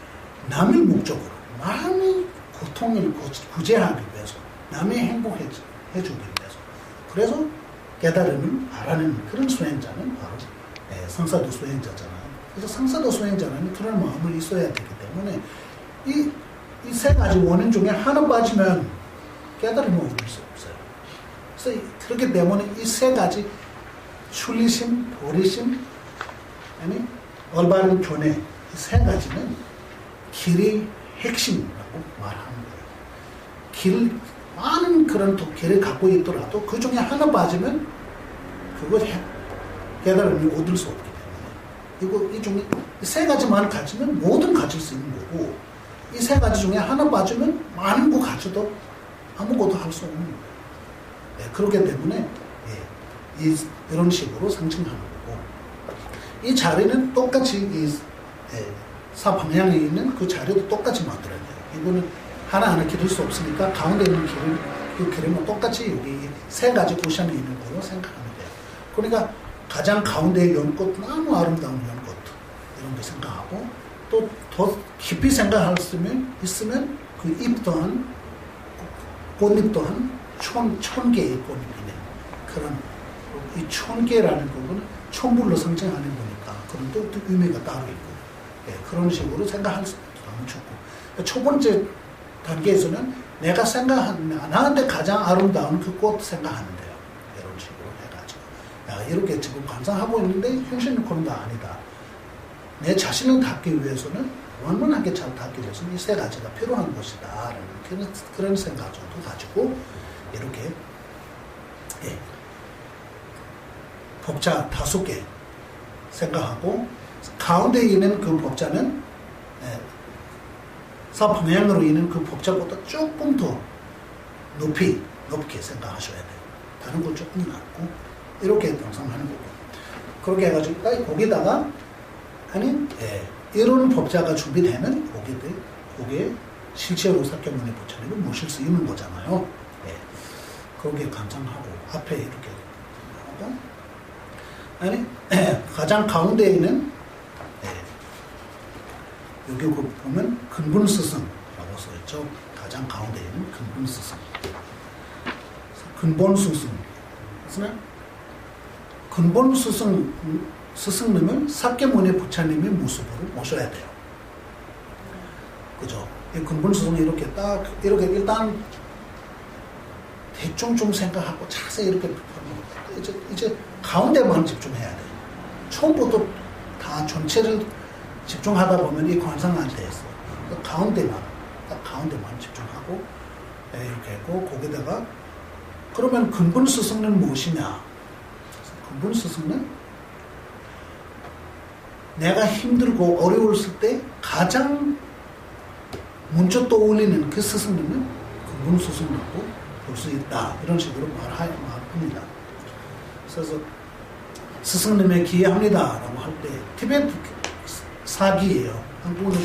남의 목적으로, 남의 고통을 구제하기 위해서, 남의 행복해주기 위해서. 그래서 깨달음을 바라는 그런 수행자는 바로 상사도 수행자잖아요. 그래서 상사도 수행자는 그런 마음을 있어야 되기 때문에 이 세 가지 원인 중에 하나 빠지면 깨달음을 얻을 수 없어요. 그래서 그렇기 때문에 이 세 가지 출리심, 도리심, 아니 올바른 견해 이 세 가지는 길의 핵심이라고 말하는 거예요. 많은 그런 길을 갖고 있더라도 그 중에 하나 빠지면 그거 깨달음을 얻을 수 없기 때문에 이 중에 세 가지만 가지면 모든 가질 수 있는 거고 이 세 가지 중에 하나 빠지면 많은 거 가져도 아무것도 할 수 없는 거예요. 네, 그렇기 때문에 이런 식으로 상징하는 거고 이 자리는 똑같이 사방향에 있는 그 자리도 똑같이 만들어야 돼요. 이거는 하나하나 기를 수 없으니까 가운데 있는 그 길은 똑같이 여기 세 가지 구션이 있는 걸로 생각하면 돼요. 그러니까 가장 가운데의 연꽃, 너무 아름다운 연꽃 이런 거 생각하고 또 더 깊이 생각할 수 있으면 그 잎 또한 꽃잎 또한 천 개의 꽃잎이네. 그런 이 1000개라는 부분은 천불로 상징하는 거니까 그런 또 의미가 따로 있고 그런 식으로 생각할 수 너무 좋고 첫 번째 단계에서는 내가 나한테 가장 아름다운 그 꽃 생각하면 돼요. 이런 식으로 해가지고 이렇게 지금 감상하고 있는데 현실은 그런 거 아니다. 내 자신을 닦기 위해서는 원만하게 잘 닦기 위해서는 이 세 가지가 필요한 것이다 라는 그런 생각 정도 가지고 이렇게 법자 5개 생각하고 가운데 있는 그 법자는 사방향으로 있는 그 법자보다 조금 더 높게 생각하셔야 돼요. 다른 걸 조금 낮고 이렇게 형성하는 거고 그렇게 해가지고 거기다가 이런 법자가 준비되면 거기에 실제로 사케모니 부처님을 모실 수 있는 거잖아요. 그렇게 감상하고 앞에 이렇게 하고 가장 가운데에 있는 여기 보면 근본스승이라고 써있죠. 가장 가운데에 있는 근본스승. 근본스승. 스승님은 사케모니 부처님의 모습으로 모셔야 돼요. 그죠? 이 근본스승이 이렇게 일단 대충 좀 생각하고 자세히 이렇게 이제 가운데만 집중해야 돼요. 처음부터 다 전체를 집중하다 보면 이 관상은 안 돼 있어요. 가운데만 집중하고 이렇게 했고 거기다가 그러면 근본 스승은 무엇이냐? 근본 스승은 내가 힘들고 어려웠을 때 가장 먼저 떠올리는 그 스승님은 근본 스승이라고 볼 수 있다. 이런 식으로 말합니다. 그래서 스승님의 기회합니다라고 할 때 티베트 4기예요. 한국은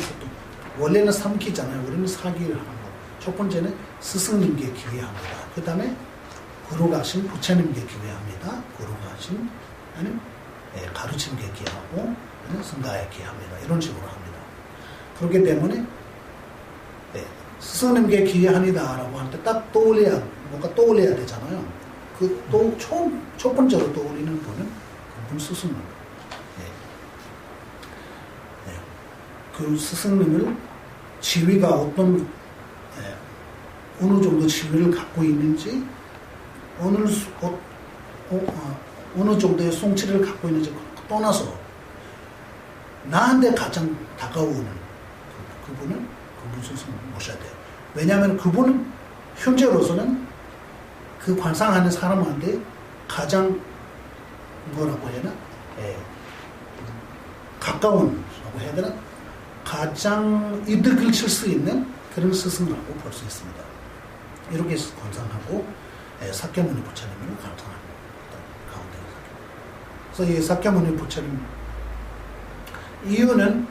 원래는 3기잖아요. 우리는 4기를 하는 거. 첫 번째는 스승님께 기회합니다. 그 다음에 걸어가신 부처님께 기회합니다. 걸어가신 아니면 가르침께 기회하고 성가에 기회합니다. 이런 식으로 합니다. 그렇기 때문에 스승님께 기회합니다라고 할 때 딱 뭔가 떠올려야 되잖아요. 첫 번째로 떠올리는 분은 높은 스승님. 그 스승님을 지위가 어느 정도 지위를 갖고 있는지, 어느 정도의 성취를 갖고 있는지 떠나서 나한테 가장 다가오는 그분은 그분 스승을 모셔야 돼요. 왜냐하면 그분은 현재로서는 그 관상하는 사람한테 가장 뭐라고 해야 되나? 가까운라고 해야 되나? 가장 이득을 칠 수 있는 그런 스승이라고 볼 수 있습니다. 이렇게 관상하고 사kyamuni 부처님을 관상합니다. 가운데. 그래서 이 사kyamuni 부처님 이유는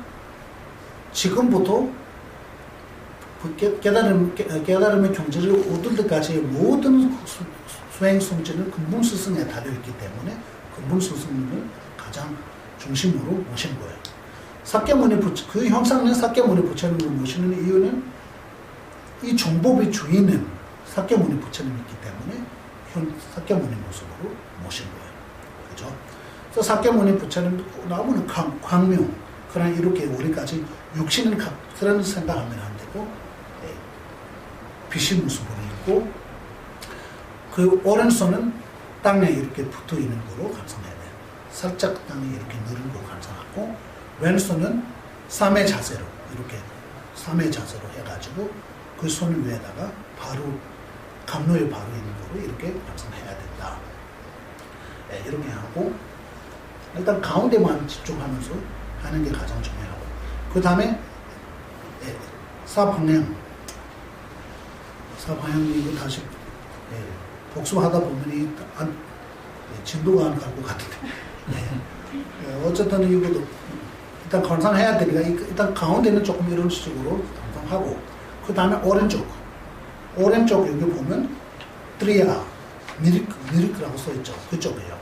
지금부터 깨달음의 경지를 얻을 때까지의 모든 수행 성질은 근본 스승에 달려있기 때문에 근본 스승님을 가장 중심으로 모신 거예요. 그 형상은 사kyamuni 부처님을 모시는 이유는 이 정법의 주인은 사kyamuni 부처님이기 때문에 사kyamuni 모습으로 모신 거예요. 그죠? 그래서 사kyamuni 부처님 나오는 광명, 그러나 이렇게 우리까지 육신은 그런 생각하면 안 되고, 빛의 모습으로 있고, 그 오른손은 땅에 이렇게 붙어 있는 거로 감상해야 돼요. 살짝 땅에 이렇게 누른 거 감상하고, 왼손은 삼의 자세로, 이렇게 삼의 자세로 해가지고, 그 손 위에다가 바로, 감로에 바로 있는 거로 이렇게 감상해야 된다. 이렇게 하고, 일단 가운데만 집중하면서 하는 게 가장 중요하고, 그 다음에 사방향 이거 다시 복습하다 보면 진도가 안 갈 것 같은데 어쨌든 이것도 일단 관상해야 되니까 일단 가운데는 조금 이런 식으로 관상하고, 그 다음에 오른쪽 여기 보면 트리아 미리크라고 써있죠. 그쪽이에요.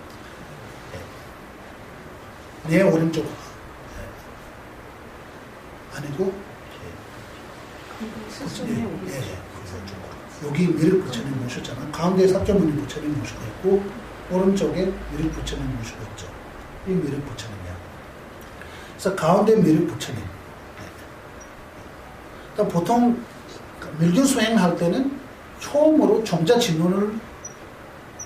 내 오른쪽 아니고 여기 미륵 부처님 모셨잖아. 가운데 사kyamuni 부처님 모시고 있고 오른쪽에 미륵 부처님 모시고 있죠. 이 미륵 부처님이야. 그래서 가운데 미륵 부처님. 그러니까 보통 밀교 수행할 때는 처음으로 정자 진론을,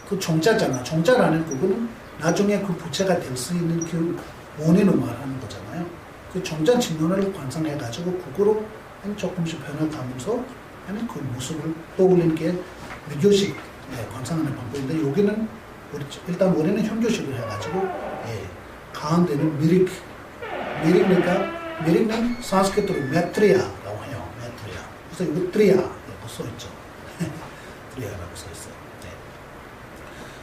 그 정자잖아. 정자라는 그거는 나중에 그 부처가 될 수 있는 그 원인을 말하는 거잖아요. 그 정자 진론을 관상해가지고 그거로 조금씩 변화가면서 하는 그 모습을 떠올리는 게 미교식 관상하는 방법인데, 여기는 일단 우리는 현교식을 해가지고 가운데는 미릭이니까 미릭은 산스크리트로 메트리아라고 해요. 메트리아. 그래서 여기 트리아라고 써있죠. 트리아라고 써있어요.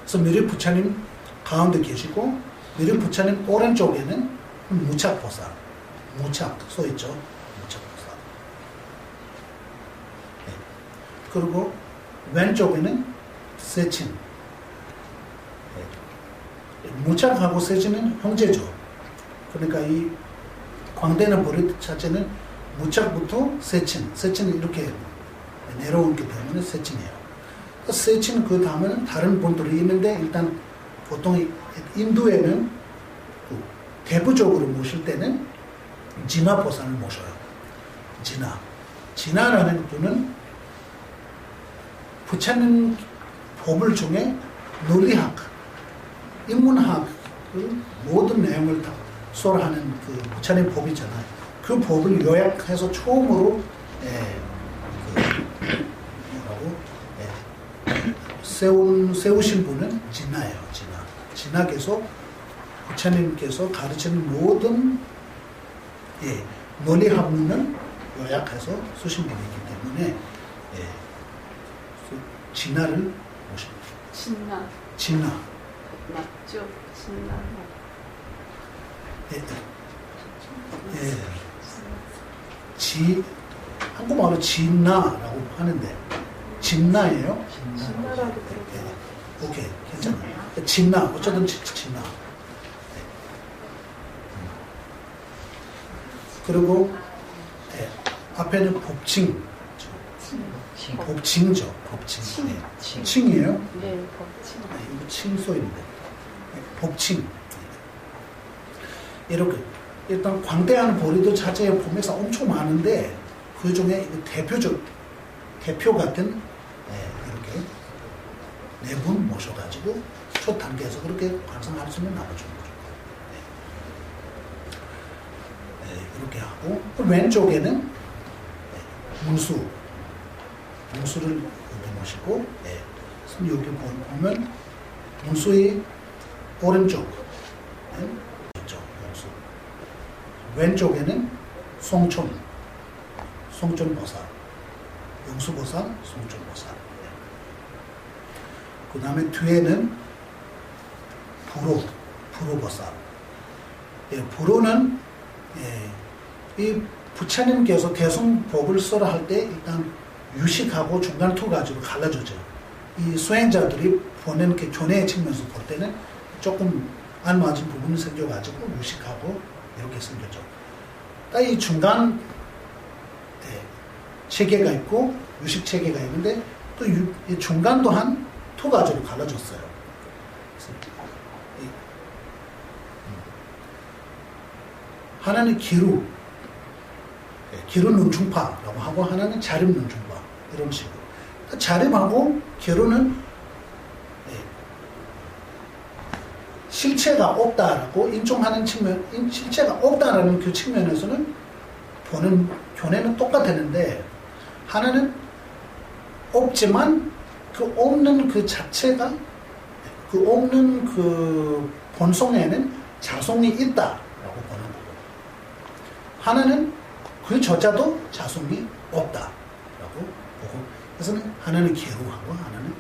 그래서 미륵 부처님 가운데 계시고, 미륵 부처님 오른쪽에는 무착보살, 무착 써있죠. 무착보살. 그리고 왼쪽에는 세친. 무착하고 세친은 형제죠. 그러니까 이 광대나 버릇 자체는 무착부터 세친은 이렇게 내려오기 때문에 세친이에요. 세친 그 다음에는 다른 분들이 있는데, 일단 보통 인도에는 대부적으로 모실 때는 진화보살을 모셔요. 진화라는 분은 부처님 법을 중에 논리학, 인문학, 모든 내용을 다 소화하는 그 부처님 법이잖아요. 그 법을 요약해서 처음으로 세우신 분은 진화예요. 진화께서 부처님께서 가르치는 모든 논리 학문을 요약해서 쓰신 분이기 때문에 진화를 모십니다. 진화. 맞죠? 한국말로 진나라고 하는데, 진나예요? 진나라고 들었어요. 오케이, 괜찮아요. 진나, 어쨌든 진나. 그리고 앞에는 법칭. 법칭죠. 법칭. 칭이에요? 네, 법칭. 이거 칭 써있는데. 법칭. 이렇게 일단 광대한 보리도 자체에 포맥사 엄청 많은데 그 중에 대표 같은 이렇게 네 분 모셔가지고 첫 단계에서 그렇게 관상할 수 있는 나눠주는 거죠. 이렇게 하고 왼쪽에는 문수를 여기 모시고 여기 보면 문수의 오른쪽 있죠. 문수. 왼쪽에는 송촌보살, 용수보살, 송촌보살. 그 다음에 뒤에는 불호보살. 불호는 이 부처님께서 대승법을 써라 할 때 일단 유식하고 중간 두 가지로 갈라주죠. 이 수행자들이 보는 그 견해의 측면에서 볼 때는 조금 안 맞은 부분이 생겨가지고 유식하고 이렇게 생겼죠. 이 중간 체계가 있고 유식 체계가 있는데 또 이 중간 또한 두 가지로 갈라졌어요. 하나는 기루 눈중파라고 하고 하나는 자립 눈중파 이런 식으로. 자립하고 기루는 실체가 없다라고 인정하는 측면, 실체가 없다라는 그 측면에서는 보는 견해는 똑같았는데 하나는 없지만 그 없는 그 자체가 그 없는 그 본성에는 자성이 있다라고 보는 거고 하나는 그 저자도 자성이 없다라고 보고 그래서 하나는 계루하고 하나는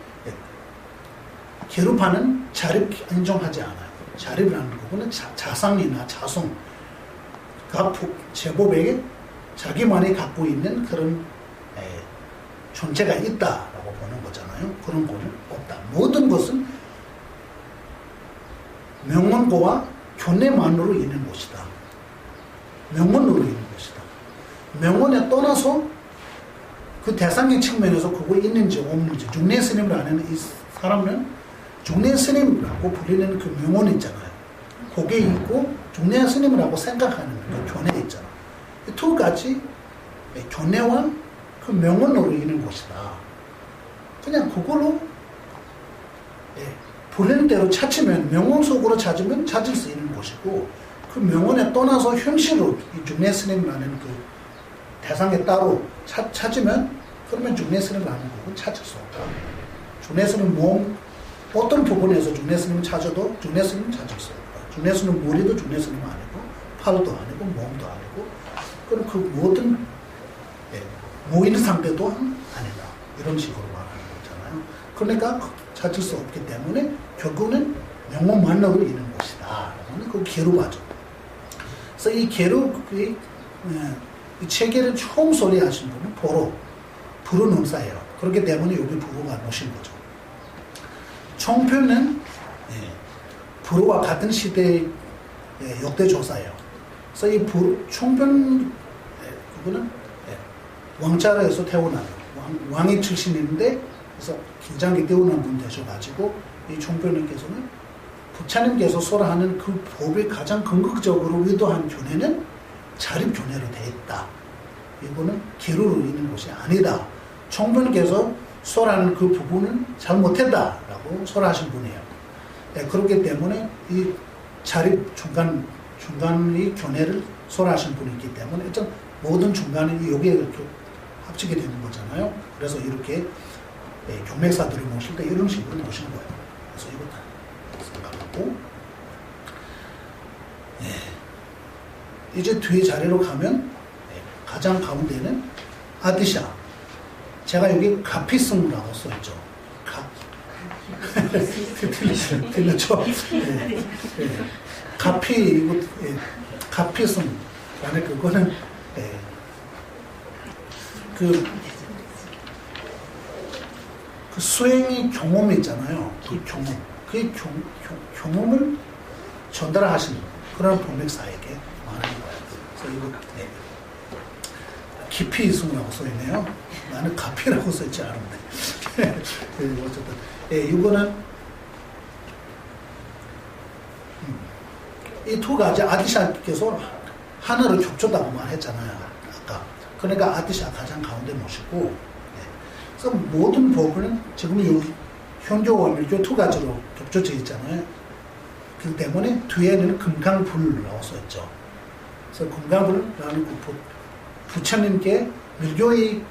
계루파는 자립 인정하지 않아요. 자립이라는 부분은 자상이나 자성 제법에게 자기만이 갖고 있는 그런 존재가 있다라고 보는 거잖아요. 그런 거는 없다. 모든 것은 명언고와 견해만으로 있는 것이다. 명언으로 있는 것이다. 명언에 떠나서 그 대상의 측면에서 그거 있는지 없는지 중내 스님이라는 이 사람은 중내 스님이라고 불리는 그 명언 있잖아요. 그게 있고 중내 스님이라고 생각하는 그 견해 있잖아. 이 두 가지 견해와 그 명언으로 있는 것이다. 그냥 그걸로 불리는 대로 찾으면 명언 속으로 찾으면 찾을 수 있는 것이고 그 명언에 떠나서 현실로 이 중내 스님이라는 그 대상에 따로 찾으면 그러면 중내 스님이라는 부분 찾을 수 없다. 중내 스님 몸 어떤 부분에서 중내 스님을 찾아도 중내 스님을 찾을 수 없다. 중내 스님 머리도 중내 스님 아니고 팔도 아니고 몸도 아니고 그럼 그 모든 모이는 상태 또한 아니다. 이런 식으로 말하는 거잖아요. 그러니까 찾을 수 없기 때문에 결국은 명문만으로 있는 것이다. 그 계루가죠. 그래서 이 계루 이 체계를 처음 소리하신 분은 불호능사예요. 그렇기 때문에 여기 불호가 놓으신 거죠. 총표는 불호와 같은 시대의 역대 조사예요. 그래서 이 총표는 그분은 왕자라에서 태어나요. 왕의 출신인데 그래서 긴장이 태어난 분 되셔가지고 이 총표님께서는 부처님께서 설하는 그 법의 가장 근극적으로 의도한 견해는 자립 견해로 되어 있다. 이거는 기루로 있는 것이 아니다. 총표님께서 설하는 그 부분은 잘못했다라고 설하신 분이에요. 그렇기 때문에 이 자립 중간의 견해를 설하신 분이 있기 때문에 일단 모든 중간이 여기에 이렇게 합치게 되는 거잖아요. 그래서 이렇게 경맥사들을 모실 때 이런 식으로 모시는 거예요. 그래서 이거 다 생각하고 이제 뒤에 자리로 가면 가장 가운데는 아디샤. 제가 여기 가피승이라고 써있죠. 들렸죠? 가피승. 안에 그거는 그 수행의 경험이 있잖아요. 그 경험. 그 경험을 전달하시는 그런 법맥사에게 말하는 거예요. 그래서 이거 깊이 있음이라고 써있네요. 나는 가피라고 써있지 않은데. 어쨌든 이거는 이 두 가지 아디샤께서 하나로 겹쳤다고 말했잖아요. 아까. 그러니까 아디샤 가장 가운데 모시고, 그래서 모든 법은 지금 이 현교와 밀교 두 가지로 겹쳐져 있잖아요. 그렇기 때문에 뒤에는 금강불이라고 써있죠. 그래서 금강불이라는 그 부처님께 밀교의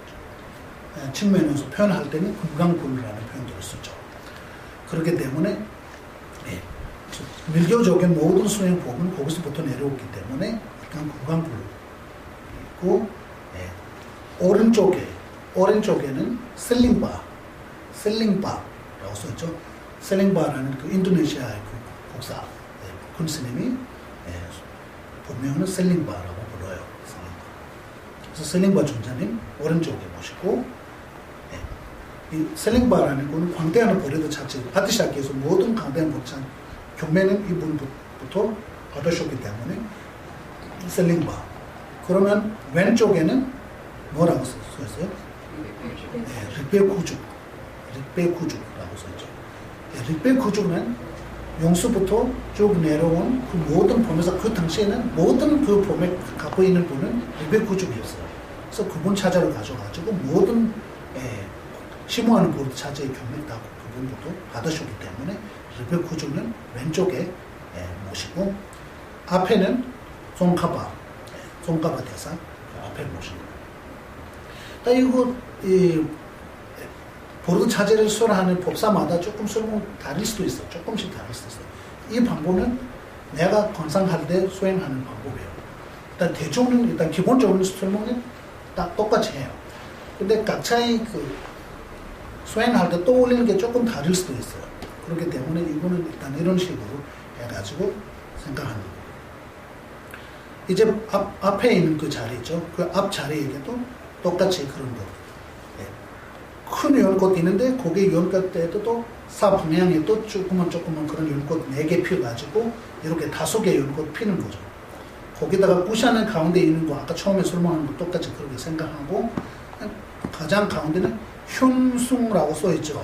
측면에서 표현할 때는 금강불이라는 표현들을 쓰죠. 그렇기 때문에 밀교적인 모든 수행법은 거기서부터 내려오기 때문에 일단 금강불이 있고, 오른쪽에는 셀링바라고 써있죠. 셀링바라는 그 인도네시아의 그 국사 군스님이 본명은 셀링바라고 불러요. 그래서 셀링바 존자님 오른쪽에 모시고, 이 셀링바라는 건 광대하는 보리도 자체 아디샤께서 모든 광대한 복찬 경매는 이분부터 받으셨기 때문에 셀링바. 그러면 왼쪽에는 뭐라고 써있어요? 릭베쿠죽라고 써있죠. 릭베쿠죽은 용수부터 쭉 내려온 그 모든 범에서 그 당시에는 모든 그 범에 갖고 있는 분은 릭베쿠죽이었어요. 그래서 그분 찾아러 가셔가지고 모든 심호하는 보리 차제의 경맥다고 그분부터 받으셨기 때문에 릭베쿠죽은 왼쪽에 모시고, 앞에는 송카바 대사 앞에 모시고. 이거 보르드 차제를 수행하는 법사마다 조금 설명 다를 수도 있어. 조금씩 다를 수도 있어. 이 방법은 내가 건상할 때 수행하는 방법이에요. 일단 대중은 일단 기본적으로 설명은 딱 똑같이 해요. 근데 각자의 그 수행할 때 떠올리는 게 조금 다를 수도 있어요. 그렇기 때문에 이거는 일단 이런 식으로 해가지고 생각하는 거예요. 이제 앞에 있는 그 자리죠. 그 앞 자리에게도 똑같이 그런 거. 큰 연꽃 있는데 거기 연꽃 때도 또 사방향에 또 조그만 그런 연꽃 4개 피워가지고 이렇게 5개 연꽃 피는 거죠. 거기다가 구샤는 가운데 있는 거 아까 처음에 설명한 거 똑같이 그렇게 생각하고, 가장 가운데는 현숭라고 써있죠.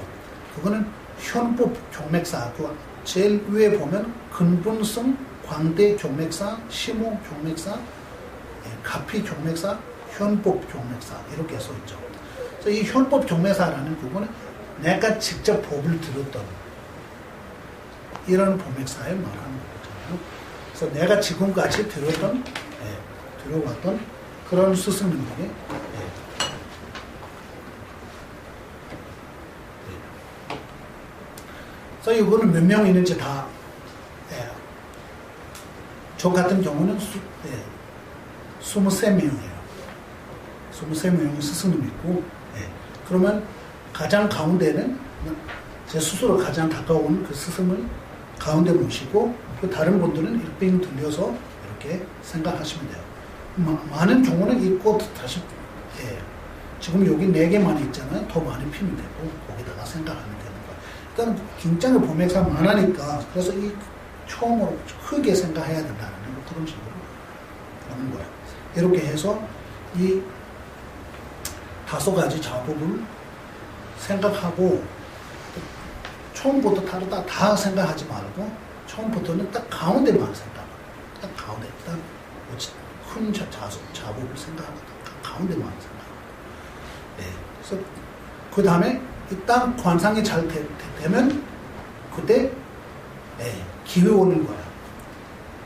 그거는 현법 경맥사. 그 제일 위에 보면 근본성, 광대 경맥사, 심호 경맥사, 가피 경맥사, 현법 경맥사 이렇게 써있죠. 그래서 이 현법 경맥사라는 부분은 내가 직접 법을 들었던 이런 법맥사에 말하는 거거든요. 그래서 내가 지금까지 들어왔던 그런 스승님들의 그래서 이거는 몇 명 있는지 다, 저 같은 경우는 23명이에요. 23명의 스승님이 있고, 그러면 가장 가운데는 제 스스로 가장 가까운 그 스승을 가운데 모시고, 그 다른 분들은 일빙 들려서 이렇게 생각하시면 돼요. 많은 경우는 이 꽃 다시, 지금 여기 4개만 있잖아요. 더 많이 피면 되고, 거기다가 생각하면 되는 거예요. 일단 굉장히 범액사 많으니까, 그래서 이 처음으로 크게 생각해야 된다는 그런 식으로 하는 거예요. 이렇게 해서 이 5가지 작업을 생각하고, 처음부터 다르다 다 생각하지 말고 처음부터는 딱 가운데만 생각하고, 딱 가운데 딱 큰 작업을 생각하고 딱 가운데만 생각하고, 그래서 그 다음에 일단 관상이 잘 되면 그때 기회 오는 거야.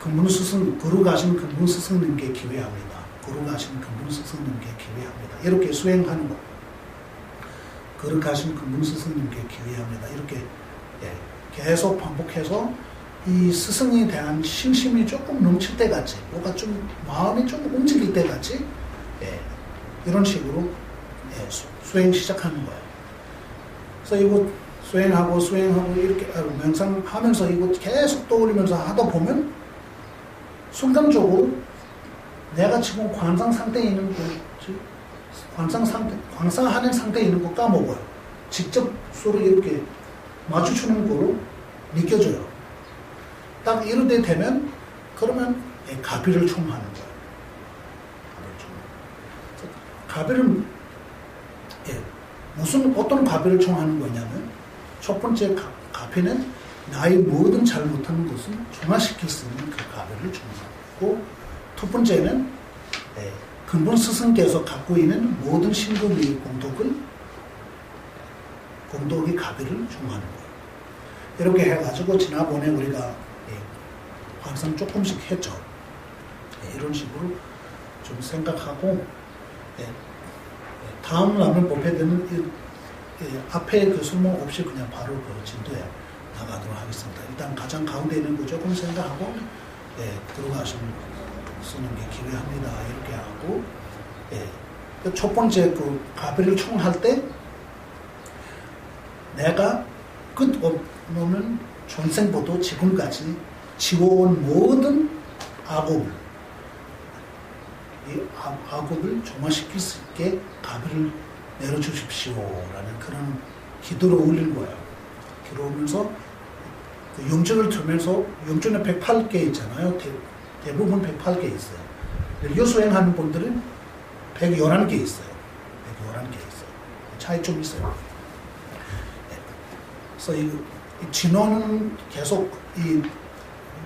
거룩하신 근본 스승님께 기회합니다. 거룩하신 근본 스승님께 기회합니다. 이렇게 수행하는 거. 거룩하신 근본 스승님께 기회합니다. 이렇게 계속 반복해서 이 스승에 대한 신심이 조금 넘칠 때같이, 뭐가 좀 마음이 좀 움직일 때같이 이런 식으로 수행 시작하는 거예요. 그래서 이거 수행하고 이렇게 명상하면서 이거 계속 떠올리면서 하다 보면 순간적으로 내가 지금 관상 상태에 있는 관상하는 상태에 있는 거 까먹어요. 직접 서로 이렇게 마주치는 거로 느껴져요. 딱 이럴 때 되면 그러면 가비를 총하는 거예요. 가비를 무슨 어떤 가비를 총하는 거냐면, 첫 번째 가비는 나의 모든 잘못하는 것을 중화시킬 수 있는 그 가비를 중화하고, 두 번째는 근본 스승께서 갖고 있는 모든 신금의 공덕의 가비를 중화하는 거예요. 이렇게 해가지고 지난번에 우리가 항상 조금씩 했죠. 이런 식으로 좀 생각하고, 다음 라면 법회되는 앞에 그 설명 없이 그냥 바로 그 진도에 나가도록 하겠습니다. 일단 가장 가운데 있는 거 조금 생각하고, 들어가시는 쓰는 게 기회합니다. 이렇게 하고, 첫 번째 그 가비를 총할 때, 내가 끝없는 전생부터 지금까지 지워온 모든 악업을 정화시킬 수 있게 가비를 내려주십시오라는 그런 기도를 올린 거예요. 기도하면서 그 영전을 들면서 영전에 108개 있잖아요. 대부분 108개 있어요. 유수행하는 분들은 111개 있어요. 111개 있어요. 차이 좀 있어요. 그래서 이 진호는 계속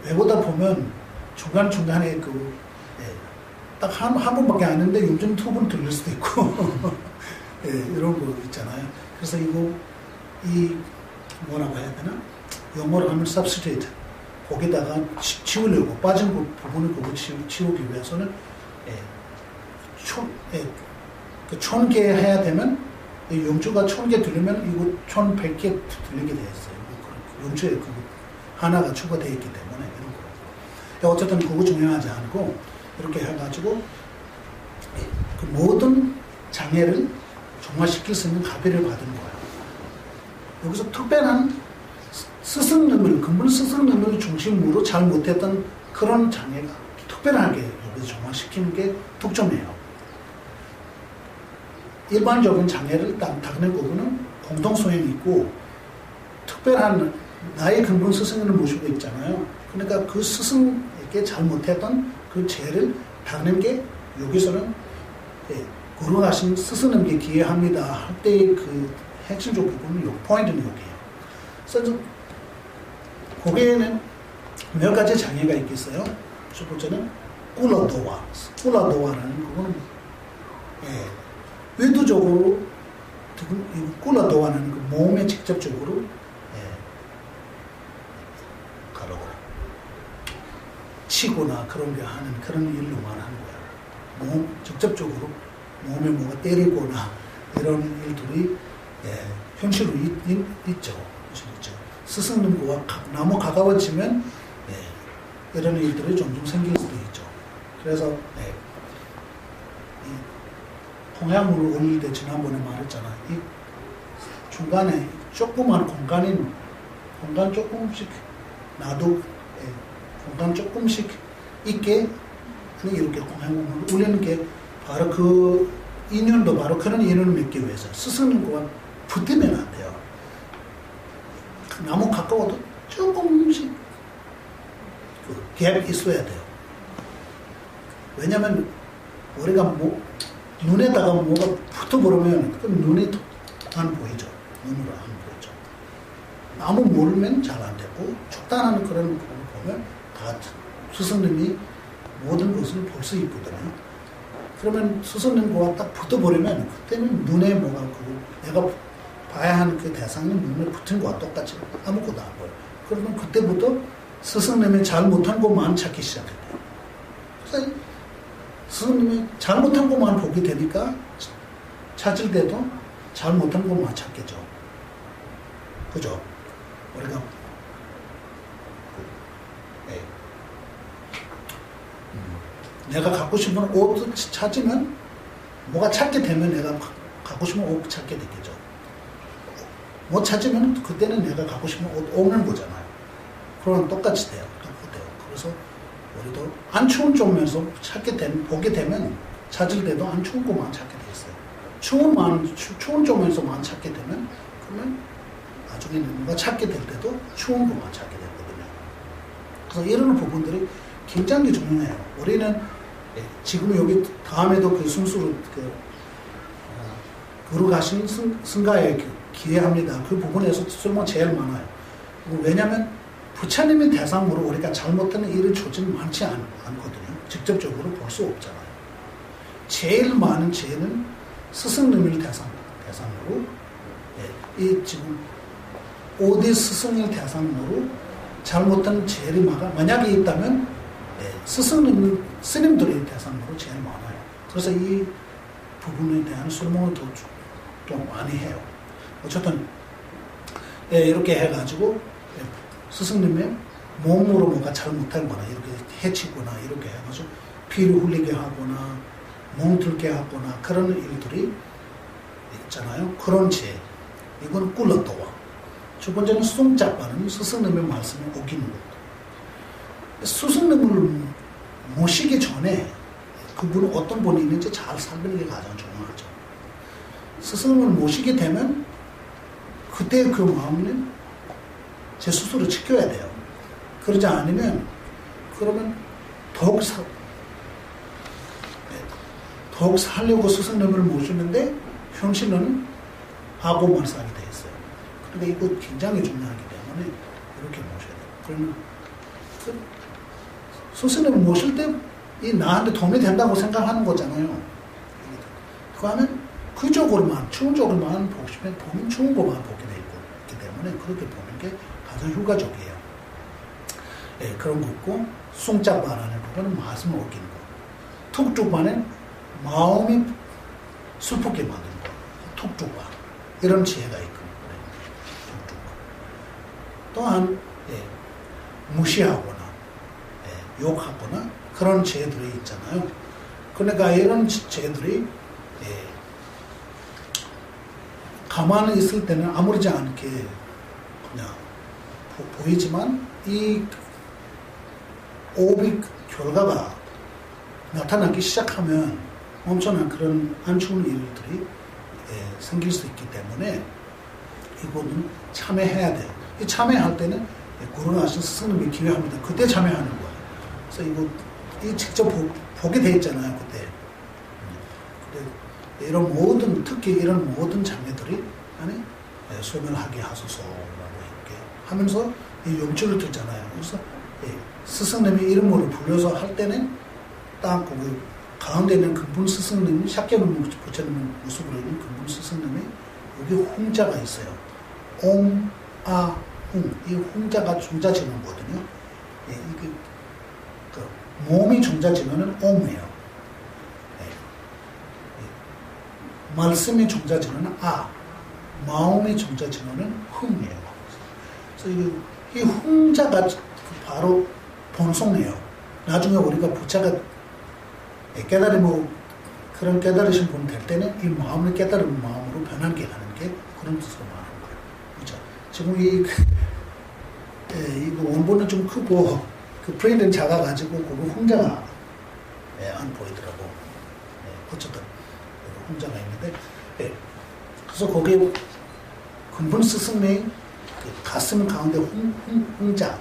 외보다 보면 중간중간에 딱 한 번밖에 안 했는데 요즘 두 번 들릴 수도 있고 이런 거 있잖아요. 그래서 뭐라고 해야 되나? 영어로 하면 substitute. 거기다가 치우려고 빠진 부분을 그거 치우기 위해서는 그 1000개 해야 되면 용주가 1000개 들리면 이거 1100개 들리게 돼 있어요. 용주에 그 하나가 추가되어 있기 때문에 이런 거. 어쨌든 그거 중요하지 않고 이렇게 해가지고 그 모든 장애를 정화시킬 수 있는 가비를 받은 거예요. 여기서 특별한 스승님을, 근본 스승님을 중심으로 잘 못했던 그런 장애가 특별하게 여기서 정화시키는 게 특점이에요. 일반적인 장애를 닦는 부분은 공동소행이 있고 특별한 나의 근본 스승을 모시고 있잖아요. 그러니까 그 스승에게 잘 못했던 그 죄를 닦는 게 여기서는 거룩하신 스승님께 기회합니다 할 때의 그 핵심적 부분은 포인트는 여기에요. 그래서 거기에는 몇 가지 장애가 있겠어요. 첫 번째는 꿀라도와라는 그거는 의도적으로 꿀라도와는 그 몸에 직접적으로 치거나 그런 게 하는 그런 일로만 하는 거야. 직접적으로 몸에 뭐가 때리거나 이런 일들이 현실로 있죠. 스승님과 너무 가까워지면 이런 일들이 종종 생길 수도 있죠. 그래서 이 통양물을 올릴 때 지난번에 말했잖아. 이 중간에 조그만 공간 조금씩 공간 조금씩 있게 이렇게 공양물을 올리는 게 바로 그 인연도 바로 그런 인연을 맺기 위해서 스승님과 붙으면 안 돼요. 너무 가까워도 조금씩 그 갭이 있어야 돼요. 왜냐면 우리가 눈에다가 뭐가 붙어버리면 그 눈이 안 보이죠. 눈으로 안 보이죠. 너무 모르면 잘 안 되고 적당한 그런 부분을 보면 다 스승님이 모든 것을 볼 수 있거든요. 그러면 스승님과 딱 붙어버리면 그때는 눈에 뭐가 내가 봐야 하는 그 대상이 눈에 붙은 것과 똑같이 아무것도 안 보여요. 그러면 그때부터 스승님이 잘못한 것만 찾기 시작해요. 그래서 스승님이 잘못한 것만 보게 되니까 찾을 때도 잘못한 것만 찾겠죠. 그죠? 우리가 내가 갖고 싶은 옷 찾으면 뭐가 찾게 되면 내가 갖고 싶은 옷 찾게 되겠죠. 못 찾으면 그때는 내가 갖고 싶은 옷 없는 거잖아요. 그럼 똑같이 돼요. 똑같아요. 그래서 우리도 안 추운 쪽면서 보게 되면 찾을 때도 안 추운 것만 찾게 돼 있어요. 추운 쪽면서만 찾게 되면 그러면 나중에 뭔가 찾게 될 때도 추운 것만 찾게 되거든요. 그래서 이런 부분들이 굉장히 중요해요. 우리는 지금 여기 다음에도 그 순수로 거룩하신 승가에 기회합니다. 그 부분에서 설명 제일 많아요. 왜냐하면 부처님의 대상으로 우리가 잘못하는 일을 조진 많지 않거든요. 직접적으로 볼 수 없잖아요. 제일 많은 죄는 스승님을 대상으로 이 지금 5대 스승을 대상으로 잘못한 죄를 만약에 있다면 스님들의 대상으로 제일 많아요. 그래서 이 부분에 대한 설명을 좀 많이 해요. 어쨌든 이렇게 해가지고 스승님의 몸으로 뭔가 잘못하거나 이렇게 해치거나 이렇게 해가지고 피를 흘리게 하거나 멍들게 하거나 그런 일들이 있잖아요. 그런 죄. 이건 꿀러도와. 두 번째는 숭짝바는 스승님의 말씀을 어기는 것. 스승님을 모시기 전에 그분은 어떤 분이 있는지 잘 살피는 게 가장 중요하죠. 스승님을 모시게 되면 그때 그 마음은 제 스스로 지켜야 돼요. 그러지 않으면 그러면 더욱 살려고 스승님을 모시는데 현실은 하고만 살게 돼 있어요. 그러니까 이거 굉장히 중요하기 때문에 이렇게 모셔야 돼요. 그러면 스승님을 모실 때 이 나한테 도움이 된다고 생각하는 거잖아요. 그러면 그쪽으로만, 좋은 쪽으로만 보시면 보면 좋은 것만 보게 되기 때문에 그렇게 보는 게 가장 효과적이에요. 그런 거 있고, 숭짝반하는 부분은 말씀을 어기는 거. 툭툭반은 마음이 슬프게 만드는 거. 툭툭반. 이런 지혜가 있거든요. 툭툭반. 또한, 무시하거나, 욕하거나, 그런 죄들이 있잖아요. 그러니까 이런 죄들이, 가만히 있을 때는 아무렇지 않게 그냥 보이지만 이 오비 결과가 나타나기 시작하면 엄청난 그런 안 좋은 일들이 생길 수 있기 때문에 이거는 참여해야 돼요. 이 참여할 때는 구루나신 스승님이 기회합니다. 그때 참여하는 거예요. 그래서 이거 이 직접 보게 돼 있잖아요. 그때. 이런 모든 특히 이런 모든 장애들이 아니 소멸하게 하소서라고 이렇게 하면서 이 용주를 듣잖아요. 그래서 스승님의 이름으로 불려서 할 때는 딱 그 가운데 있는 근본 스승님이 샤케문 부처님 모습으로 있는 근본 스승님이 여기 홍자가 있어요. 옴, 아, 홍. 이 홍자가 중자지문거든요. 이게 그 몸이 중자지문은 옴이에요. 말씀의 종자지문은 아, 마음의 종자지문은 흥이에요. 그래서 이 흥자가 바로 본성이에요. 나중에 우리가 부처가 깨달으면 그런 깨달으신 분 될 때는 이 마음을 깨달은 마음으로 변하게 하는 게 그런 뜻으로 말하는 거예요. 그렇죠? 지금 이거 원본은 좀 크고 그 프레임은 작아가지고 그거 흥자가 안 보이더라고. 어쨌든 혼자가 있는데, 그래서 거기에 근본 스승의 그 가슴 가운데 홍자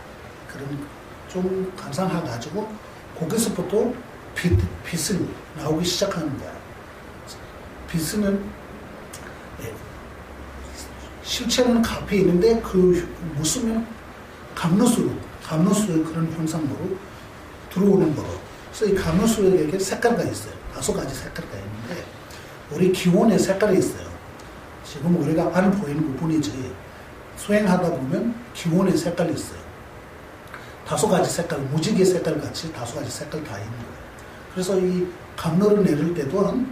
그런 좀 감상해가지고 거기서부터 빛을 나오기 시작하는 거야. 빛은 실체는 값이 있는데 그 무슨 감로수의 그런 현상으로 들어오는 거로. 그래서 이 감로수에게 색깔가 있어요. 5가지 색깔가 있는데. 우리 기원의 색깔이 있어요. 지금 우리가 안 보이는 부분이지 수행하다 보면 기원의 색깔이 있어요. 5가지 색깔, 무지개 색깔 같이 5가지 색깔 다 있는 거예요. 그래서 이 감로를 내릴 때도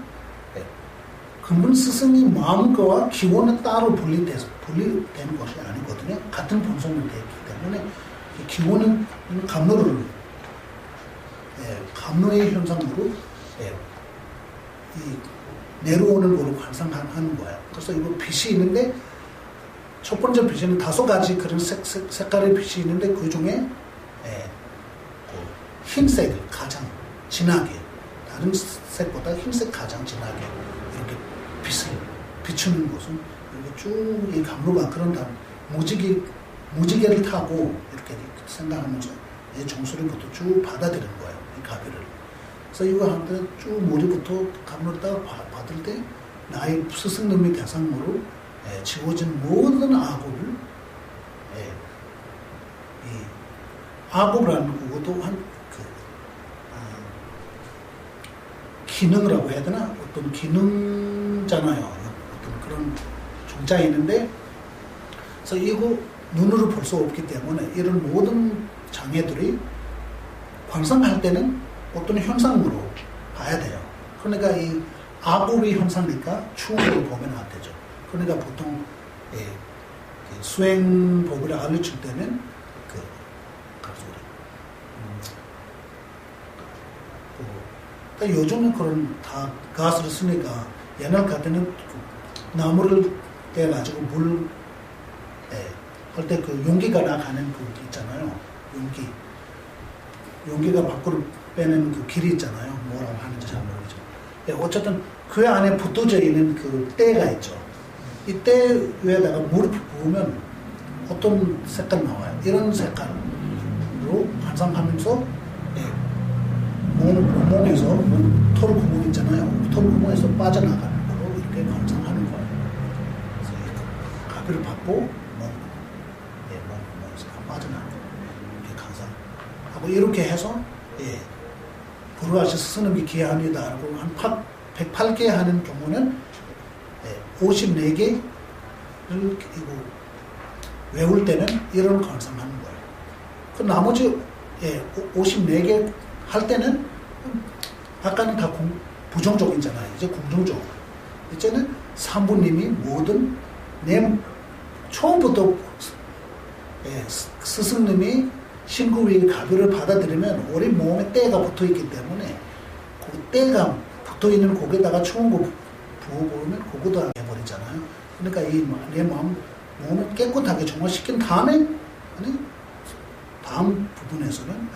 근본 스승의 마음과 기원은 따로 분리되는 것이 아니거든요. 같은 본성이 되기 때문에 기원은 감로의 현상으로 내려오는 걸로 관상하는 거예요. 그래서 이거 빛이 있는데 첫 번째 빛에는 5가지 그런 색깔의 빛이 있는데 그 중에 흰색을 가장 진하게 다른 색보다 흰색 가장 진하게 이렇게 빛을 비추는 것은 이렇게 쭉 이 감로가 그런 다음 무지개를 타고 이렇게 생각하면서 이 정수리부터 쭉 받아들이는 거예요. 이 가비를. 그래서 이거 할 때 쭉 머리부터 감로를 딱 받을 때 나의 스승님의 대상으로 지워진 모든 악을 악업이라는 그것도 기능이라고 해야 되나? 어떤 기능잖아요. 어떤 그런 종자가 있는데, 그래서 이거 눈으로 볼 수 없기 때문에 이런 모든 장애들이 관상할 때는 어떤 현상으로 봐야 돼요. 그러니까 이 악업의 현상이니까 추억으로 보면 안 되죠. 그러니까 보통 수행법을 알려줄 때는 요즘은 그런 다 가스를 쓰니까 옛날 같으면 나무를 떼가지고 물 할 때 그 용기가 나가는 그 있잖아요. 용기가 밖으로 빼는 그 길이 있잖아요. 뭐라고 하는지 잘 모르겠죠. 어쨌든 그 안에 붙어져 있는 그 때가 있죠. 이 때 위에다가 물을 부으면 어떤 색깔 나와요. 이런 색깔로 환상하면서 몸에서 털 구멍 있잖아요. 털 구멍에서 빠져나가는 거로 이렇게 환상하는 거예요. 그래서 가비를 받고 몸 구멍에서 빠져나가는 거예요. 이렇게 환상하고 이렇게 해서 부르아시 스승님이 기하합니다라고 한 108개 하는 경우는 54개를 외울 때는 이런 관상하는 거예요. 그 나머지 54개 할 때는 아까는 다 부정적이잖아요. 이제 긍정적. 이제는 산부님이 모든 처음부터 스승님이 신구의 가비를 받아들이면 우리 몸에 때가 붙어 있기 때문에 그 때가 붙어 있는 곡에다가 추운 거 부어보면 그거도 해버리잖아요. 그러니까 내 몸을 깨끗하게 정화시킨 다음에 다음 부분에서는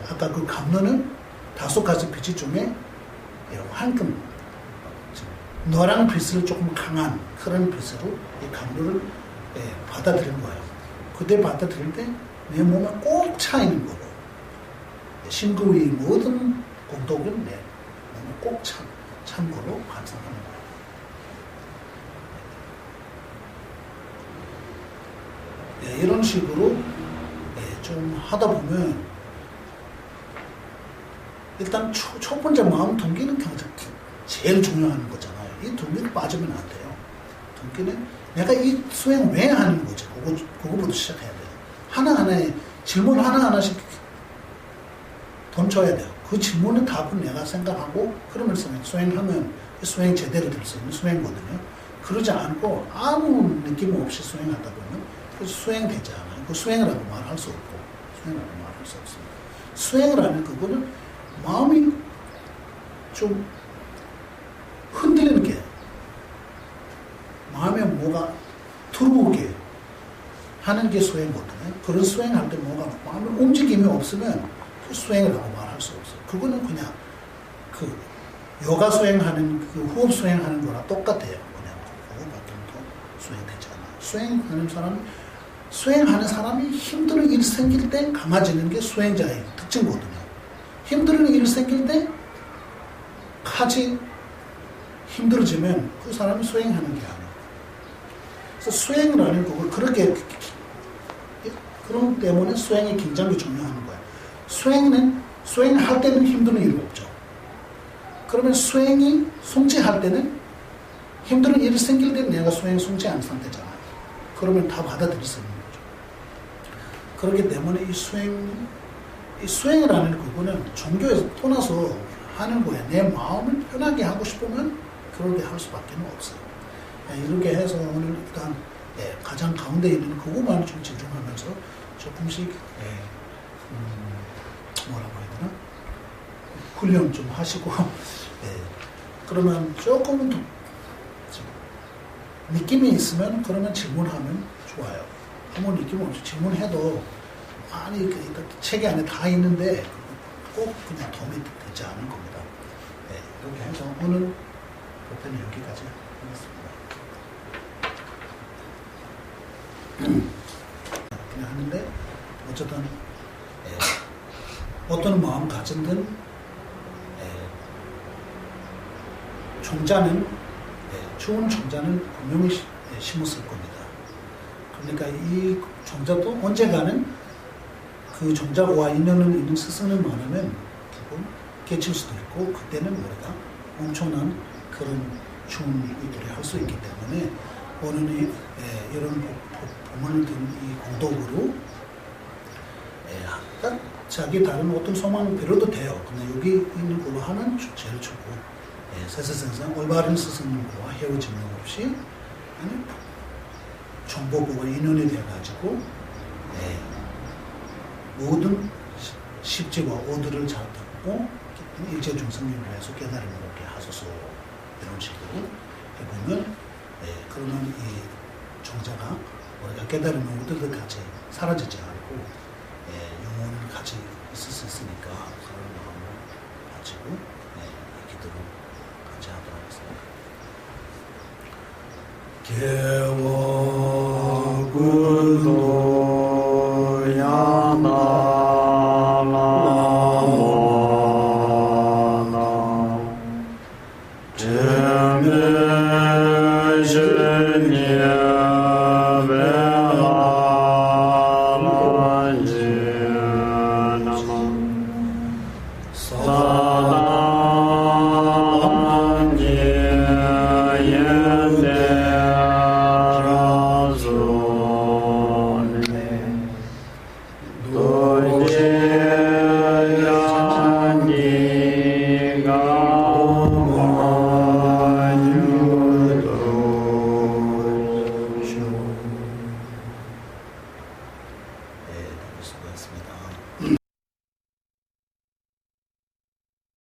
아까 그 감로는 5가지 빛 중에 황금 노란 빛을 조금 강한 그런 빛으로 이 감로를 받아들인 거예요. 그때 받아들일 때 내 몸에 꼭 차 있는 거고 신구의 모든 공덕은 내 몸에 꼭 찬 거로 환상하는 거예요. 이런 식으로 좀 하다 보면 일단 첫 번째 마음 동기는 제일 중요한 거잖아요. 이 동기를 빠지면 안 돼요. 동기는 내가 이 수행 왜 하는 거지? 그거부터 시작해야 돼요. 하나하나의 질문 하나하나씩 던져야 돼요. 그 질문은 답은 내가 생각하고 그러면서 수행하면 수행 제대로 될 수 있는 수행거든요. 그러지 않고 아무 느낌 없이 수행하다 보면 그 수행되지 않아요. 그 수행이라고 말할 수 없고 수행이라고 말할 수 없습니다. 수행을 하는 그거는 마음이 좀 흔들리는 게 마음에 뭐가 들어오게 하는 게 수행거든요. 그런 수행할 때 뭐가 마음에 움직임이 없으면 그 수행이라고 말할 수 없어요. 그거는 그냥 그 요가 수행하는 그 호흡 수행하는 거랑 똑같아요. 그냥 그거밖에 수행되지 않아요. 수행하는 사람이 힘든 일 생길 때 강해지는 게 수행자의 특징거든요. 힘든 일 생길 때 같이 힘들어지면 그 사람이 수행하는 게 아니에요. 그래서 수행이라는 그걸 그런 때문에 수행이 굉장히 중요한 거예요. 수행할 때는 힘든 일이 없죠. 그러면 수행이 성취할 때는 힘든 일이 생길 때는 내가 성취한 상태잖아요. 그러면 다 받아들일 수 있는 거죠. 그렇기 때문에 이 수행이라는 그거는 종교에서 떠나서 하는 거예요. 내 마음을 편하게 하고 싶으면 그렇게 할 수밖에 없어요. 이렇게 해서 오늘 일단 가장 가운데 있는 그것만 좀 집중하면서 조금씩 뭐라고 해야 되나? 훈련 좀 하시고 그러면 조금 더 느낌이 있으면 그러면 질문하면 좋아요. 아무 느낌 없이 질문해도 많이 책이 안에 다 있는데 꼭 그냥 도움이 되지 않을 겁니다. 이렇게 해서 오늘 목표는 여기까지 하겠습니다. 그냥 하는데 어쨌든 어떤 마음 가진든 종자는 좋은 종자는 분명히 심었을 겁니다. 그러니까 이 종자도 언젠가는 그 그 정작과 인연을 있는 스승을 만나면 결국 깨칠 수도 있고 그때는 우리가 엄청난 그런 좋은 일들을 할 수 있기 때문에 오늘 이런 법문을 든 이 공덕으로 자기 다른 어떤 소망을 빌어도 돼요. 근데 여기 있는 걸로 하는 제일 좋고 세세생생 올바른 스승님과 헤어짐 없이 아니 정보보고 인연이 돼가지고 모든 십지와 오들을 잘 듣고 일체중생을 위해서 깨달음을 얻게 하소서 이런 식으로 해보면 그러면 이 정자가 우리가 깨달음을 오들을 같이 사라지지 않고 영혼을 같이 있을 수 있으니까 그런 마음을 가지고 이 기도를 같이 하도록 하겠습니다. Sada